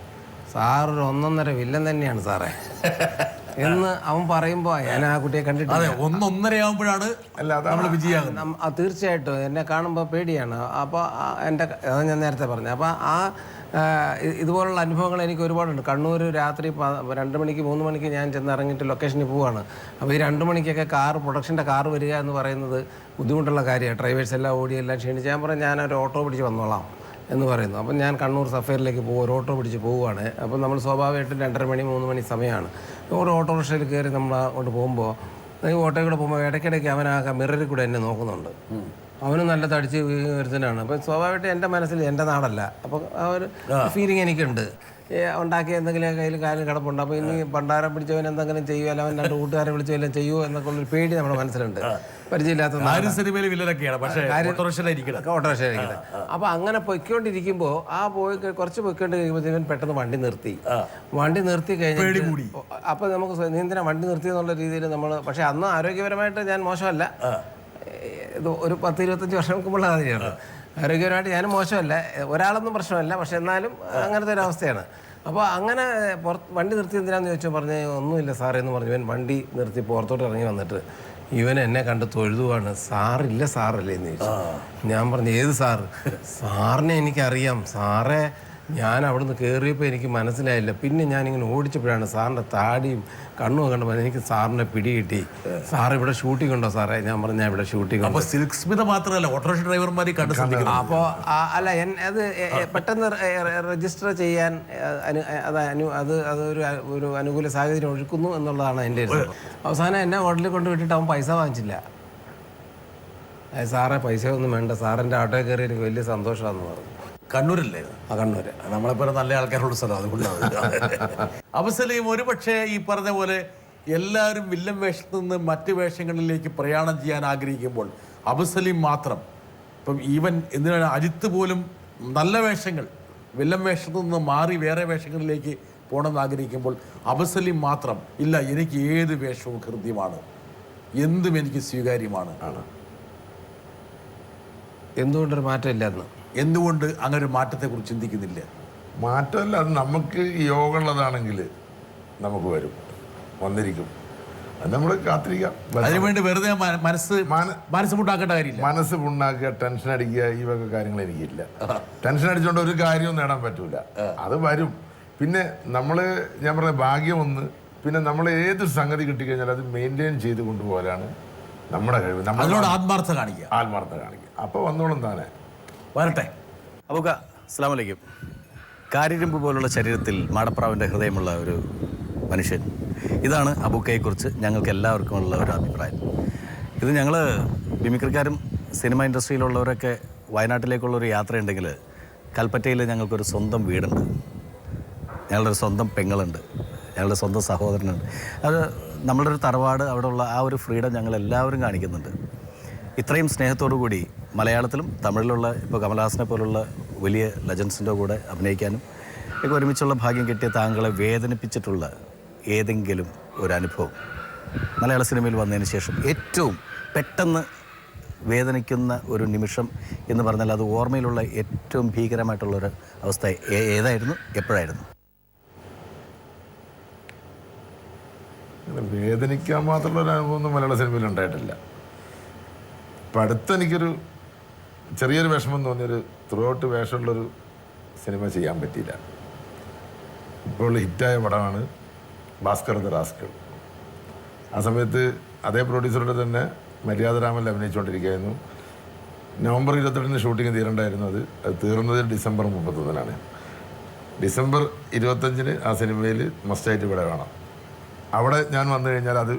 സാറൊരു 1.5 വില്ലൻ തന്നെയാണ് സാറേ എന്ന് അവൻ പറയുമ്പോൾ ഞാൻ ആ കുട്ടിയെ കണ്ടിട്ടില്ല. 1.5 നമ്മൾ വിജയമാകും. തീർച്ചയായിട്ടും എന്നെ കാണുമ്പോൾ പേടിയാണ്. അപ്പോൾ അത് ഞാൻ നേരത്തെ പറഞ്ഞു. അപ്പോൾ ഇതുപോലുള്ള അനുഭവങ്ങൾ എനിക്ക് ഒരുപാടുണ്ട്. കണ്ണൂർ രാത്രി 2 മണിക്ക് 3 മണിക്ക് ഞാൻ ചെന്നിറങ്ങിയിട്ട് ലൊക്കേഷനിൽ പോവുകയാണ്. അപ്പോൾ ഈ 2 മണിക്കൊക്കെ പ്രൊഡക്ഷൻ്റെ കാറ് വരിക എന്ന് പറയുന്നത് ബുദ്ധിമുട്ടുള്ള കാര്യമാണ്. ഡ്രൈവേഴ്സ് എല്ലാം ഓടിയെല്ലാം ക്ഷീണിച്ച് ഞാൻ പറഞ്ഞു ഞാനൊരു ഓട്ടോ പിടിച്ച് വന്നോളാം എന്ന് പറയുന്നു. അപ്പം ഞാൻ കണ്ണൂർ സഫേറിലേക്ക് ഒരു ഓട്ടോ പിടിച്ച് പോവുകയാണ്. അപ്പം നമ്മൾ സ്വാഭാവികമായിട്ടും 2:30 മണി 3 മണി സമയമാണ്. ഒരു ഓട്ടോറിക്ഷയിൽ കയറി നമ്മൾ അങ്ങോട്ട് പോകുമ്പോൾ ഈ ഓട്ടോയിൽ കൂടെ പോകുമ്പോൾ ഇടയ്ക്കിടയ്ക്ക് അവൻ ആ മിററിൽ കൂടെ എന്നെ നോക്കുന്നുണ്ട്. അവന് നല്ല തടിച്ച് ഒരുത്തനാണ്. അപ്പം സ്വാഭാവികമായിട്ട് എൻ്റെ മനസ്സിൽ എൻ്റെ നാടല്ല, അപ്പോൾ ആ ഒരു ഫീലിംഗ് എനിക്കുണ്ട്. ഉണ്ടാക്കിയ എന്തെങ്കിലും കയ്യിൽ കാര്യം കിടപ്പുണ്ട്. അപ്പോൾ ഇനി പണ്ടാരം പിടിച്ചവൻ എന്തെങ്കിലും ചെയ്യുമോ, അല്ല അവൻ 2 കൂട്ടുകാരെ വിളിച്ചു വല്ലതും ചെയ്യുമോ എന്നൊക്കെ ഉള്ളൊരു പേടി നമ്മുടെ മനസ്സിലുണ്ട്. പരിചയമില്ലാത്ത ഓട്ടോറിക്ഷയിലിരിക്കട്ടെ. അപ്പോൾ അങ്ങനെ പൊയ്ക്കൊണ്ടിരിക്കുമ്പോൾ കുറച്ച് പൊയ്ക്കൊണ്ടിരിക്കുമ്പോൾ ഇവൻ പെട്ടെന്ന് വണ്ടി നിർത്തി കഴിഞ്ഞിട്ട് അപ്പോൾ നമുക്ക് നീന്തിനെ വണ്ടി നിർത്തി എന്നുള്ള രീതിയിൽ നമ്മൾ, പക്ഷേ അന്ന് ആരോഗ്യപരമായിട്ട് ഞാൻ മോശമല്ല, ഇത് ഒരു 10-25 വർഷം മുമ്പുള്ള കാര്യമാണ്. ആരോഗ്യപരമായിട്ട് ഞാനും മോശമല്ല, ഒരാളൊന്നും പ്രശ്നമല്ല, പക്ഷെ എന്നാലും അങ്ങനത്തെ ഒരു അവസ്ഥയാണ്. അപ്പോൾ അങ്ങനെ വണ്ടി നിർത്തി എന്തിനാന്ന് ചോദിച്ചാൽ പറഞ്ഞ് ഒന്നുമില്ല സാറേ എന്ന് പറഞ്ഞു. ഇവൻ വണ്ടി നിർത്തി പുറത്തോട്ട് ഇറങ്ങി വന്നിട്ട് ഇവൻ എന്നെ കണ്ട് തൊഴുതുവാണ്. സാറല്ലേ എന്ന് ചോദിച്ചു. ഞാൻ പറഞ്ഞു ഏത് സാറിനെ എനിക്കറിയാം സാറേ, ഞാൻ അവിടുന്ന് കയറിയപ്പോൾ എനിക്ക് മനസ്സിലായില്ല. പിന്നെ ഞാനിങ്ങനെ ഓടിച്ചപ്പോഴാണ് സാറിൻ്റെ താടിയും കണ്ണും കണ്ടപ്പോൾ എനിക്ക് സാറിനെ പിടികിട്ടി. സാർ ഇവിടെ ഷൂട്ടിംഗ് ഉണ്ടോ സാറേ? ഞാൻ പറഞ്ഞു ഞാൻ ഇവിടെ ഷൂട്ടിംഗ് ഉണ്ട്. മാത്രമല്ല ഓട്ടോറിക്ഷ ഡ്രൈവർമാർ അപ്പോൾ അല്ല അത് പെട്ടെന്ന് രജിസ്റ്റർ ചെയ്യാൻ അതൊരു അനുകൂല സാഹചര്യം ഒഴുക്കുന്നു എന്നുള്ളതാണ് എൻ്റെ ഒരു. അവസാനം എന്നെ ഹോട്ടലിൽ കൊണ്ട് വിട്ടിട്ട് അവൻ പൈസ വാങ്ങിച്ചില്ല. സാറേ പൈസ ഒന്നും വേണ്ട, സാറിൻ്റെ ഓട്ടോയിൽ കയറി എനിക്ക് വലിയ സന്തോഷമാണെന്ന് പറഞ്ഞു. കണ്ണൂരല്ലേ? കണ്ണൂര്. നമ്മളെപ്പോലെ നല്ല ആൾക്കാരുള്ള സ്ഥലം, അതുകൊണ്ടാണ്. അബസലീം ഒരുപക്ഷെ ഈ പറഞ്ഞ പോലെ എല്ലാവരും വില്ലൻ വേഷത്തിൽ നിന്ന് മറ്റ് വേഷങ്ങളിലേക്ക് പ്രയാണം ചെയ്യാൻ ആഗ്രഹിക്കുമ്പോൾ അബസലീം മാത്രം, ഇപ്പം ഈവൻ എന്തിനാണ് അജിത്ത് പോലും നല്ല വേഷങ്ങൾ വില്ലൻ വേഷത്തിൽ നിന്ന് മാറി വേറെ വേഷങ്ങളിലേക്ക് പോകണമെന്ന് ആഗ്രഹിക്കുമ്പോൾ അബസലീം മാത്രം ഇല്ല, എനിക്ക് ഏത് വേഷവും ഹൃദ്യമാണ്, എന്തും എനിക്ക് സ്വീകാര്യമാണ്. എന്തുകൊണ്ടൊരു മാറ്റമില്ല എന്ന്? എന്തുകൊണ്ട് അങ്ങനെ ഒരു മാറ്റത്തെക്കുറിച്ച് ചിന്തിക്കുന്നില്ല? മാറ്റമല്ല, അത് നമുക്ക് യോഗമുള്ളതാണെങ്കിൽ നമുക്ക് വന്നിരിക്കും. അത് നമ്മൾ കാത്തിരിക്കാം. അതിനുവേണ്ടി വെറുതെ മനസ്സ് പുണ്ണാക്കേണ്ട കാര്യമില്ല. മനസ്സ് പുണ്ണാക്കുക, ടെൻഷൻ അടിക്കുക, ഈ വക കാര്യങ്ങൾ എനിക്കില്ല. ടെൻഷൻ അടിച്ചുകൊണ്ട് ഒരു കാര്യവും നേടാൻ പറ്റൂല. അത് വരും. പിന്നെ ഞാൻ പറഞ്ഞ ഭാഗ്യം ഒന്ന്, പിന്നെ നമ്മൾ ഏതൊരു സംഗതി കിട്ടിക്കഴിഞ്ഞാൽ അത് മെയിൻറ്റെയിൻ ചെയ്ത് കൊണ്ടുപോകാനാണ് നമ്മുടെ കഴിവ്. നമ്മളോട് ആത്മാർത്ഥത കാണിക്കുക. അപ്പോൾ വന്നോളും താനെ. വരട്ടെ. അബൂക്ക, അസ്സലാമു അലൈക്കും. കാരിരുമ്പ് പോലുള്ള ശരീരത്തിൽ മാടപ്രാവിൻ്റെ ഹൃദയമുള്ള ഒരു മനുഷ്യൻ, ഇതാണ് അബൂക്കയെക്കുറിച്ച് ഞങ്ങൾക്ക് എല്ലാവർക്കുമുള്ള ഒരു അഭിപ്രായം. ഇത് ഞങ്ങൾ മിമിക്രിക്കാരും സിനിമ ഇൻഡസ്ട്രിയിലുള്ളവരൊക്കെ വയനാട്ടിലേക്കുള്ളൊരു യാത്രയുണ്ടെങ്കിൽ കൽപ്പറ്റയിൽ ഞങ്ങൾക്കൊരു സ്വന്തം വീടുണ്ട്, ഞങ്ങളുടെ ഒരു സ്വന്തം പെങ്ങളുണ്ട്, ഞങ്ങളുടെ സ്വന്തം സഹോദരനുണ്ട്. അത് നമ്മളുടെ ഒരു തറവാട്, അവിടെയുള്ള ആ ഒരു ഫ്രീഡം ഞങ്ങൾ എല്ലാവരും കാണിക്കുന്നുണ്ട്. ഇത്രയും സ്നേഹത്തോടു കൂടി മലയാളത്തിലും തമിഴിലുള്ള ഇപ്പോൾ കമലഹാസനെ പോലുള്ള വലിയ ലെജൻസിൻ്റെ കൂടെ അഭിനയിക്കാനും ഒക്കെ ഒരുമിച്ചുള്ള ഭാഗ്യം കിട്ടിയ താങ്കളെ വേദനിപ്പിച്ചിട്ടുള്ള ഏതെങ്കിലും ഒരു അനുഭവം മലയാള സിനിമയിൽ വന്നതിന് ശേഷം ഏറ്റവും പെട്ടെന്ന് വേദനിക്കുന്ന ഒരു നിമിഷം എന്ന് പറഞ്ഞാൽ അത് ഓർമ്മയിലുള്ള ഏറ്റവും ഭീകരമായിട്ടുള്ളൊരു അവസ്ഥ ഏതായിരുന്നു, എപ്പോഴായിരുന്നു? വേദനിക്കാൻ മാത്രമുള്ള ഒരു അനുഭവമൊന്നും മലയാള സിനിമയിൽ ഉണ്ടായിട്ടില്ല. ഇപ്പം അടുത്തെനിക്കൊരു ചെറിയൊരു വിഷമം തോന്നിയൊരു ത്രൂ ഔട്ട് വേഷമുള്ളൊരു സിനിമ ചെയ്യാൻ പറ്റിയില്ല. ഇപ്പോൾ ഹിറ്റായ പടമാണ് ഭാസ്കർ ദ റാസ്കൽ. ആ സമയത്ത് അതേ പ്രൊഡ്യൂസറുടെ തന്നെ മര്യാദരാമനിൽ അഭിനയിച്ചുകൊണ്ടിരിക്കുകയായിരുന്നു. November 28 shooting തീരണ്ടായിരുന്നു. അത് തീർന്നത് ഡിസംബർ 31 ഡിസംബർ 25 ആ സിനിമയിൽ മസ്റ്റായിട്ട് ഇവിടെ വേണം. അവിടെ ഞാൻ വന്നു കഴിഞ്ഞാൽ അത്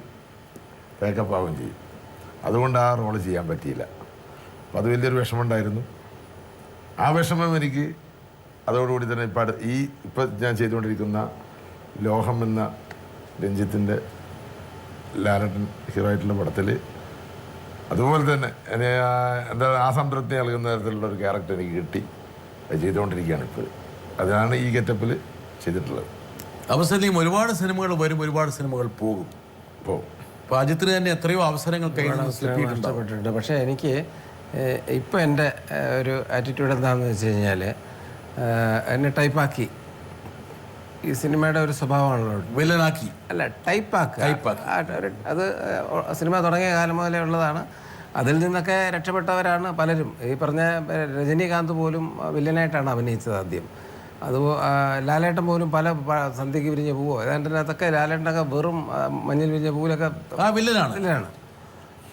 പേക്കപ്പ് ആവുകയും ചെയ്യും. അതുകൊണ്ട് ആ റോള് ചെയ്യാൻ പറ്റിയില്ല. അപ്പോൾ അത് വലിയൊരു വിഷമമുണ്ടായിരുന്നു. ആ വിഷമം എനിക്ക് അതോടുകൂടി തന്നെ ഇപ്പം ഞാൻ ചെയ്തുകൊണ്ടിരിക്കുന്ന ലോഹം എന്ന രഞ്ജിത്തിൻ്റെ ലാലേട്ടൻ ഹീറോ ആയിട്ടുള്ള പടത്തിൽ അതുപോലെ തന്നെ എന്താ ആ സംതൃപ്തി നൽകുന്ന തരത്തിലുള്ള ഒരു ക്യാരക്ടർ എനിക്ക് കിട്ടി. അത് ചെയ്തുകൊണ്ടിരിക്കുകയാണ് ഇപ്പോൾ. അതാണ് ഈ ഗെറ്റപ്പിൽ ചെയ്തിട്ടുള്ളത്. അപ്പോൾ സലീം, ഒരുപാട് സിനിമകൾ വരും, ഒരുപാട് സിനിമകൾ പോകും. ഇപ്പോൾ അജിത്തിന് തന്നെ എത്രയോ അവസരങ്ങൾ നഷ്ടപ്പെട്ടിട്ടുണ്ട്. പക്ഷേ എനിക്ക് ഇപ്പോൾ എൻ്റെ ഒരു ആറ്റിറ്റ്യൂഡ് എന്താണെന്ന് വെച്ച് കഴിഞ്ഞാൽ എന്നെ ടൈപ്പാക്കി. ഈ സിനിമയുടെ ഒരു സ്വഭാവമാണല്ലോ, വില്ലനാക്കി അല്ല ടൈപ്പാക്കുക. അത് സിനിമ തുടങ്ങിയ കാലം മുതലേ ഉള്ളതാണ്. അതിൽ നിന്നൊക്കെ രക്ഷപ്പെട്ടവരാണ് പലരും. ഈ പറഞ്ഞ രജനീകാന്ത് പോലും വില്ലനായിട്ടാണ് അഭിനയിച്ചത് ആദ്യം. അത് ലാലേട്ടൻ പോലും പല സന്ധ്യയ്ക്ക് വിരിഞ്ഞ പൂവോ ഏതാണ്ടതിനകത്തൊക്കെ ലാലേട്ടനൊക്കെ വെറും മഞ്ഞൾ വിരിഞ്ഞ പൂവിലൊക്കെ വില്ലനാണ്.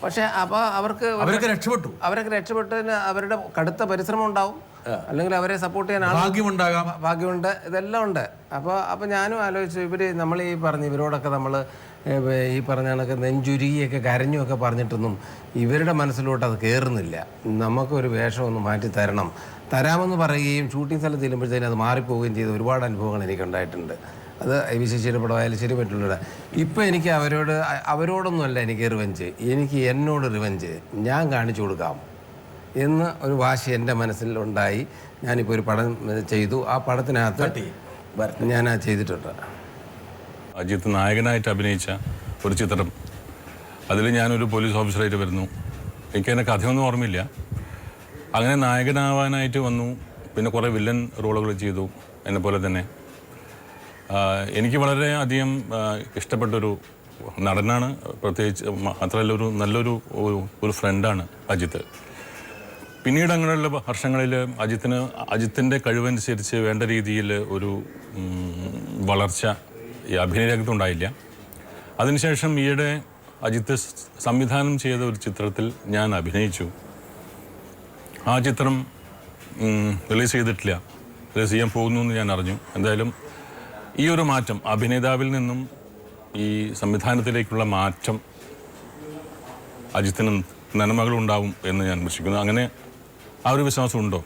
പക്ഷേ അപ്പോൾ അവരൊക്കെ രക്ഷപ്പെട്ടതിന് അവരുടെ കടുത്ത പരിശ്രമം ഉണ്ടാവും, അല്ലെങ്കിൽ അവരെ സപ്പോർട്ട് ചെയ്യാൻ ഭാഗ്യമുണ്ട്, ഇതെല്ലാം ഉണ്ട്. അപ്പോൾ ഞാനും ആലോചിച്ചു, നമ്മൾ ഈ ഇവരോടൊക്കെ നമ്മൾ ഈ പറഞ്ഞ കണക്ക് നെഞ്ചുരുകിയൊക്കെ കരഞ്ഞുമൊക്കെ പറഞ്ഞിട്ടൊന്നും ഇവരുടെ മനസ്സിലോട്ട് അത് കയറുന്നില്ല. നമുക്കൊരു വേഷമൊന്ന് മാറ്റി തരാമെന്ന് പറയുകയും ഷൂട്ടിംഗ് സ്ഥലത്ത് ചെല്ലുമ്പോഴത്തേനും അത് മാറിപ്പോവുകയും ചെയ്ത ഒരുപാട് അനുഭവങ്ങൾ എനിക്കുണ്ടായിട്ടുണ്ട്. അത് വിശേഷിയുടെ പടമായാലും ശരി പറ്റുള്ള. ഇപ്പം എനിക്ക് അവരോടൊന്നുമല്ല എനിക്ക് റിവെഞ്ച്, എനിക്ക് എന്നോട് റിവെഞ്ച് ഞാൻ കാണിച്ചു കൊടുക്കാം എന്ന് ഒരു വാശി എൻ്റെ മനസ്സിൽ ഉണ്ടായി. ഞാനിപ്പോൾ ഒരു പടം ചെയ്തു. ആ പടത്തിനകത്ത് ഞാൻ ചെയ്തിട്ടുണ്ട്. അജിത്ത് നായകനായിട്ട് അഭിനയിച്ച ഒരു ചിത്രം, അതിൽ ഞാനൊരു പോലീസ് ഓഫീസറായിട്ട് വരുന്നു. എനിക്കതിൻ്റെ കഥയൊന്നും ഓർമ്മയില്ല. അങ്ങനെ നായകനാവാനായിട്ട് വന്നു. പിന്നെ കുറേ വില്ലൻ റോളുകൾ ചെയ്തു എന്നെപ്പോലെ തന്നെ. എനിക്ക് വളരെ അധികം ഇഷ്ടപ്പെട്ടൊരു നടനാണ്. പ്രത്യേകിച്ച് മാത്രമല്ല നല്ലൊരു ഫ്രണ്ടാണ് അജിത്ത്. പിന്നീട് അങ്ങനെയുള്ള വർഷങ്ങളിൽ അജിത്തിൻ്റെ കഴിവനുസരിച്ച് വേണ്ട രീതിയിൽ ഒരു വളർച്ച ഈ അഭിനയ രംഗത്തുണ്ടായില്ല. അതിനുശേഷം ഈയിടെ അജിത്ത് സംവിധാനം ചെയ്ത ഒരു ചിത്രത്തിൽ ഞാൻ അഭിനയിച്ചു. ആ ചിത്രം റിലീസ് ചെയ്തിട്ടില്ല. റിലീസ് ചെയ്യാൻ പോകുന്നു എന്ന് ഞാൻ അറിഞ്ഞു. എന്തായാലും ഈ ഒരു മാറ്റം, അഭിനേതാവിൽ നിന്നും ഈ സംവിധാനത്തിലേക്കുള്ള മാറ്റം അജിത്തിന് നന്മകളുണ്ടാവും എന്ന് ഞാൻ വിശ്വസിക്കുന്നു. അങ്ങനെ ആ ഒരു വിശ്വാസം ഉണ്ടോ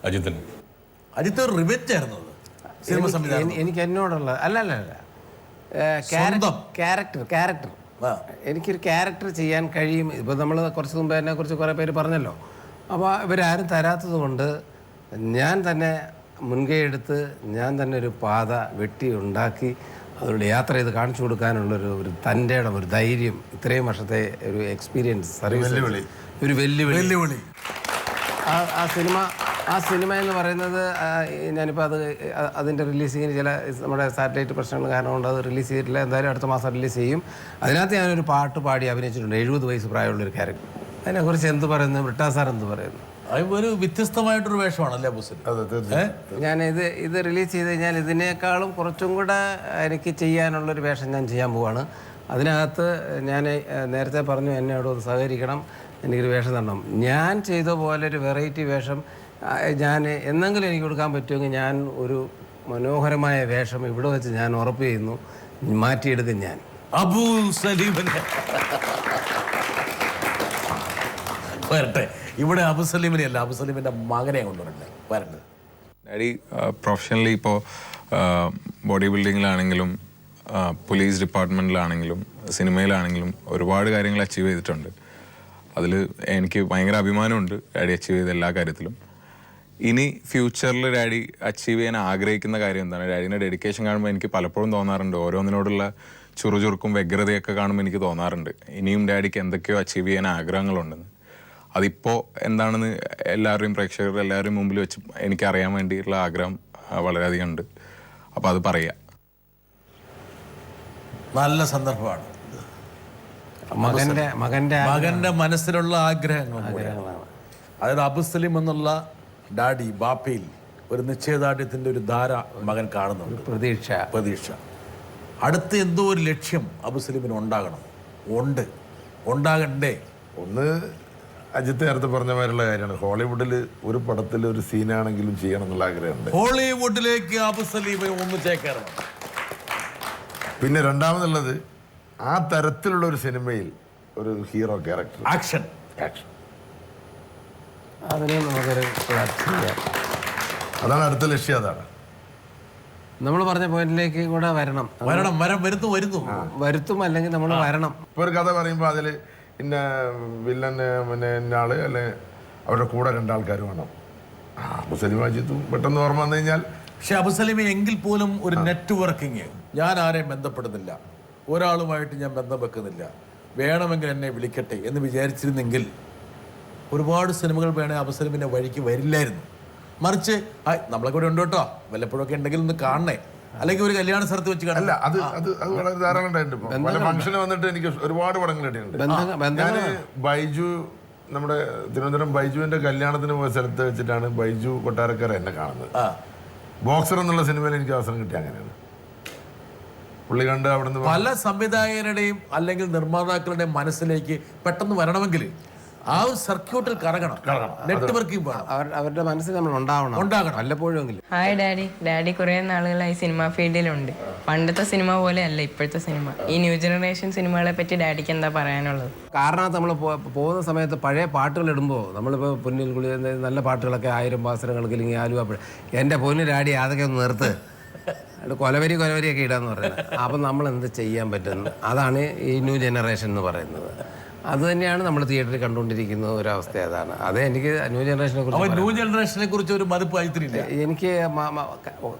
അജിത്തിന്? അജിത്ത് ഒരു റിവെഞ്ച് ആയിരുന്നു എനിക്ക് എന്നോടുള്ള അല്ല ക്യാരക്ടർ എനിക്കൊരു ക്യാരക്ടർ ചെയ്യാൻ കഴിയും. ഇപ്പോൾ നമ്മൾ കുറച്ച് മുമ്പ് എന്നെക്കുറിച്ച് കുറേ പേര് പറഞ്ഞല്ലോ. അപ്പോൾ ഇവരാരും തരാത്തത് കൊണ്ട് ഞാൻ തന്നെ മുൻകൈ എടുത്ത് ഞാൻ തന്നെ ഒരു പാത വെട്ടി ഉണ്ടാക്കി അവരുടെ യാത്ര ചെയ്ത് കാണിച്ചു കൊടുക്കാനുള്ളൊരു തൻ്റെ ഇടം, ഒരു ധൈര്യം, ഇത്രയും വർഷത്തെ ഒരു എക്സ്പീരിയൻസ്, സർവീസ്, ഒരു വെല്ലുവിളി. ആ സിനിമ എന്ന് പറയുന്നത് ഞാനിപ്പോൾ അതിൻ്റെ റിലീസിങ്ങിന് ചില നമ്മുടെ സാറ്റലൈറ്റ് പ്രശ്നങ്ങൾ കാരണം കൊണ്ട് അത് റിലീസ് ചെയ്തിട്ടില്ല. എന്തായാലും അടുത്ത മാസം റിലീസ് ചെയ്യും. അതിനകത്ത് ഞാനൊരു പാട്ട് പാടി അഭിനയിച്ചിട്ടുണ്ട്. 70 വയസ്സ് പ്രായമുള്ളൊരു ക്യാരക്ടർ. അതിനെക്കുറിച്ച് എന്ത് പറയുന്നു ബ്രിട്ടാ സാർ എന്ത് പറയുന്നു? ഒരു വ്യത്യസ്തമായിട്ടൊരു വേഷമാണല്ലേ ഞാൻ ഇത് റിലീസ് ചെയ്ത് കഴിഞ്ഞാൽ ഇതിനേക്കാളും കുറച്ചും കൂടെ എനിക്ക് ചെയ്യാനുള്ളൊരു വേഷം ഞാൻ ചെയ്യാൻ പോവാണ്. അതിനകത്ത് ഞാൻ നേരത്തെ പറഞ്ഞു എന്നോട് ഒന്ന് സഹകരിക്കണം, എനിക്കൊരു വേഷം തരണം. ഞാൻ ചെയ്ത പോലെ ഒരു വെറൈറ്റി വേഷം ഞാൻ എന്തെങ്കിലും എനിക്ക് കൊടുക്കാൻ പറ്റുമെങ്കിൽ ഞാൻ ഒരു മനോഹരമായ വേഷം ഇവിടെ വെച്ച് ഞാൻ ഉറപ്പ് ചെയ്യുന്നു, മാറ്റിയെടുക്കും ഞാൻ. അബു സലീമിനെ വരട്ടെ. ഇവിടെ അബു സലീമിനെ അല്ല, അബു സലീമിൻ്റെ മകനെ വരട്ടെ. ഡാഡി പ്രൊഫഷണലി ഇപ്പോൾ ബോഡി ബിൽഡിങ്ങിലാണെങ്കിലും പോലീസ് ഡിപ്പാർട്ട്മെൻറ്റിലാണെങ്കിലും സിനിമയിലാണെങ്കിലും ഒരുപാട് കാര്യങ്ങൾ അച്ചീവ് ചെയ്തിട്ടുണ്ട്. അതിൽ എനിക്ക് ഭയങ്കര അഭിമാനമുണ്ട് ഡാഡി അച്ചീവ് ചെയ്ത എല്ലാ കാര്യത്തിലും. ഇനി ഫ്യൂച്ചറിൽ ഡാഡി അച്ചീവ് ചെയ്യാൻ ആഗ്രഹിക്കുന്ന കാര്യം എന്താണ്? ഡാഡിൻ്റെ ഡെഡിക്കേഷൻ കാണുമ്പോൾ എനിക്ക് പലപ്പോഴും തോന്നാറുണ്ട്, ഓരോന്നിനോടുള്ള ചുറുചുറുക്കും വ്യഗ്രതയൊക്കെ കാണുമ്പോൾ എനിക്ക് തോന്നാറുണ്ട് ഇനിയും ഡാഡിക്ക് എന്തൊക്കെയോ അച്ചീവ് ചെയ്യാൻ ആഗ്രഹങ്ങളുണ്ടെന്ന്. അതിപ്പോൾ എന്താണെന്ന് എല്ലാവരുടെയും പ്രേക്ഷകരുടെ എല്ലാവരുടെയും മുമ്പിൽ വെച്ച് എനിക്കറിയാൻ വേണ്ടിയിട്ടുള്ള ആഗ്രഹം വളരെയധികം ഉണ്ട്. അപ്പോൾ അത് പറയാം. നല്ല സന്ദർഭമാണ്. മകന്റെ മനസ്സിലുള്ള ആഗ്രഹങ്ങൾ. അതായത് അബു സലീം എന്നുള്ള ഡാഡി ബാപ്പയിൽ ഒരു നിശ്ചയദാർഢ്യത്തിന്റെ ഒരു ധാര മകൻ കാണുന്നുണ്ട്. പ്രതീക്ഷ അടുത്ത എന്തോ ഒരു ലക്ഷ്യം അബു സലീമിന് ഉണ്ടാകണ്ടേ? ഒന്ന് അജിത്ത് നേരത്തെ പറഞ്ഞ മാതിരിയുള്ള കാര്യമാണ്. ഹോളിവുഡിൽ ഒരു പടത്തിൽ ഒരു സീനാണെങ്കിലും ചെയ്യണം എന്നുള്ള ആഗ്രഹമുണ്ട്. ഹോളിവുഡിലേക്ക് അബു സലീമിനെ ഒന്ന് ചേക്കേറണം. പിന്നെ രണ്ടാമതുള്ളത് ആ തരത്തിലുള്ള ഒരു സിനിമയിൽ ഒരു ഹീറോ ക്യാരക്ടർ, ആക്ഷൻ. അതിനെയും നമുക്കൊരു അതാണ് അടുത്ത ലക്ഷ്യം. അതാണ് നമ്മൾ പറഞ്ഞ പോയിന്റിലേക്ക് കൂടെ വരുന്നു. വരുത്തും അല്ലെങ്കിൽ നമ്മൾ വരണം. ഇപ്പോൾ ഒരു കഥ പറയുമ്പോൾ അതിൽ ഇന്ന വില്ലന് പിന്നെ ഇന്ന ആള് അല്ലെ അവരുടെ കൂടെ രണ്ടാൾക്കാർ വേണം. അബു സലീം അജിത്തും പെട്ടെന്ന് ഓർമ്മ വന്നു കഴിഞ്ഞാൽ. പക്ഷെ അബു സലീം എങ്കിൽ പോലും ഒരു നെറ്റ്വർക്കിങ്, ഞാൻ ആരെയും ബന്ധപ്പെടുന്നില്ല, ഒരാളുമായിട്ട് ഞാൻ ബന്ധം വെക്കുന്നില്ല, വേണമെങ്കിൽ എന്നെ വിളിക്കട്ടെ എന്ന് വിചാരിച്ചിരുന്നെങ്കിൽ ഒരുപാട് സിനിമകൾ വേണേൽ അബു സലീമിൻ്റെ വഴിക്ക് വരില്ലായിരുന്നു. മറിച്ച് നമ്മളെ കൂടെ ഉണ്ട് കേട്ടോ, വല്ലപ്പോഴൊക്കെ ഉണ്ടെങ്കിൽ ഒന്ന് കാണണേ, അല്ലെങ്കിൽ ഒരു കല്യാണ സ്ഥലത്ത് വെച്ച് അല്ല അത് വളരെ ധാരാളം ഉണ്ടായിട്ടുണ്ട്. പല ഫംഗ്ഷന് വന്നിട്ട് എനിക്ക് ഒരുപാട് പടങ്ങൾ കിട്ടിയിട്ടുണ്ട്. ഞാൻ ബൈജു, നമ്മുടെ തിരുവനന്തപുരം ബൈജുവിന്റെ കല്യാണത്തിന് പോയ സ്ഥലത്ത് വെച്ചിട്ടാണ് ബൈജു കൊട്ടാരക്കര എന്നെ കാണുന്നത്. ബോക്സർ എന്നുള്ള സിനിമയിൽ എനിക്ക് അവസരം കിട്ടി. അങ്ങനെയാണ് പുള്ളി കണ്ട് അവിടുന്ന്. പല സംവിധായകരുടെയും അല്ലെങ്കിൽ നിർമ്മാതാക്കളുടെയും മനസ്സിലേക്ക് പെട്ടെന്ന് വരണമെങ്കിൽ ആ ഒരു സർക്യൂട്ടിൽ കറങ്ങണം. നെറ്റ്വർക്കിംഗ് വേണം. അവരുടെ മനസ്സിൽ നമ്മൾ ഉണ്ടാവണം വല്ലപ്പോഴും. Hi daddy. ഡാഡി കുറേ നാളുകളായി സിനിമ ഫീൽഡിലുണ്ട്. പണ്ടത്തെ സിനിമ പോലെ അല്ല ഇപ്പോഴത്തെ സിനിമ. ഈ ന്യൂ ജനറേഷൻ സിനിമകളെ പറ്റി ഡാഡിക്ക് എന്താ പറയാനുള്ളത്? കാരണം നമ്മൾ പോകുന്ന സമയത്ത് പഴയ പാട്ടുകൾ ഇടുമ്പോൾ നമ്മളിപ്പോൾ പൊന്നിൽ കുളി നല്ല പാട്ടുകളൊക്കെ 1000 വാസനകൾക്ക് ഇല്ലെങ്കിൽ ആലുവ, എൻ്റെ പൊന്നു ഡാഡി അതൊക്കെ ഒന്ന് നിർത്ത്, കൊലവരിയൊക്കെ ഇടാന്ന് പറയുന്നത്. അപ്പം നമ്മൾ എന്ത് ചെയ്യാൻ പറ്റുന്നു? അതാണ് ഈ ന്യൂ ജനറേഷൻ എന്ന് പറയുന്നത്. അത് തന്നെയാണ് നമ്മൾ തിയേറ്ററിൽ കണ്ടുകൊണ്ടിരിക്കുന്ന ഒരവസ്ഥ. അതാണ് അതേ എനിക്ക് ന്യൂ ജനറേഷനെ കുറിച്ച് ഒരു മതിപ്പ് ആയിട്ടില്ല. എനിക്ക്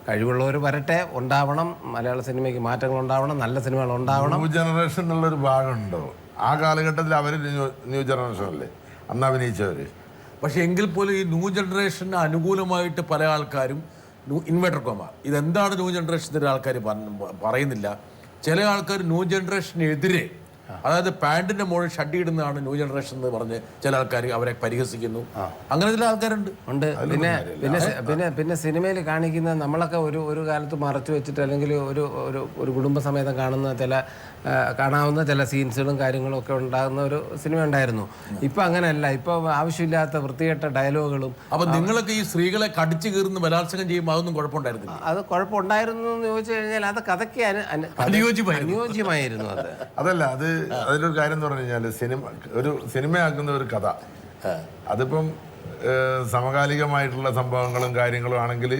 കഴിവുള്ളവർ വരട്ടെ, ഉണ്ടാവണം, മലയാള സിനിമയ്ക്ക് മാറ്റങ്ങൾ ഉണ്ടാവണം, നല്ല സിനിമകൾ ഉണ്ടാവണം. ന്യൂ ജനറേഷൻ എന്നുള്ളൊരു ഭാഗമുണ്ടോ? ആ കാലഘട്ടത്തിൽ അവർ ന്യൂ ജനറേഷൻ അല്ലേ അന്ന് അഭിനയിച്ചവർ. പക്ഷെ എങ്കിൽ പോലും ഈ ന്യൂ ജനറേഷന് അനുകൂലമായിട്ട് പല ആൾക്കാരും ഇൻവേർട്ടർ കോമ ഇതെന്താണ് ന്യൂ ജനറേഷൻ്റെ ആൾക്കാർ പറയുന്നില്ല. ചില ആൾക്കാർ ന്യൂ ജനറേഷനെതിരെ, അതായത് പാൻറ്റിന്റെ മുകളിൽ ഷഡ് ഇടുന്നതാണ് ന്യൂ ജനറേഷൻ എന്ന് പറഞ്ഞ് ചില ആൾക്കാർ അവരെ പരിഹസിക്കുന്നു. അങ്ങനെ ചില ആൾക്കാരുണ്ട്. പിന്നെ പിന്നെ പിന്നെ പിന്നെ സിനിമയിൽ കാണിക്കുന്ന നമ്മളൊക്കെ ഒരു കാലത്ത് മറച്ചു വെച്ചിട്ട് അല്ലെങ്കിൽ ഒരു കുടുംബസമേതം കാണാവുന്ന ചില സീൻസുകളും കാര്യങ്ങളും ഒക്കെ ഉണ്ടാകുന്ന ഒരു സിനിമ ഉണ്ടായിരുന്നു. ഇപ്പം അങ്ങനെയല്ല. ഇപ്പം ആവശ്യമില്ലാത്ത വൃത്തികെട്ട ഡയലോഗുകളും. അപ്പം നിങ്ങളൊക്കെ ഈ സ്ത്രീകളെ കടിച്ചു കീറുന്ന ബലാത്സംഗം ചെയ്യുമ്പോൾ അതൊന്നും കുഴപ്പമുണ്ടായിരുന്നില്ല? അത് കുഴപ്പമുണ്ടായിരുന്നു എന്ന് ചോദിച്ചു കഴിഞ്ഞാൽ അത് കഥയ്ക്ക് അനുയോജ്യമായിരുന്നു. അതല്ല, അതിലൊരു കാര്യം എന്ന് പറഞ്ഞു കഴിഞ്ഞാൽ ഒരു സിനിമയാക്കുന്ന ഒരു കഥ, അതിപ്പം സമകാലികമായിട്ടുള്ള സംഭവങ്ങളും കാര്യങ്ങളും ആണെങ്കിൽ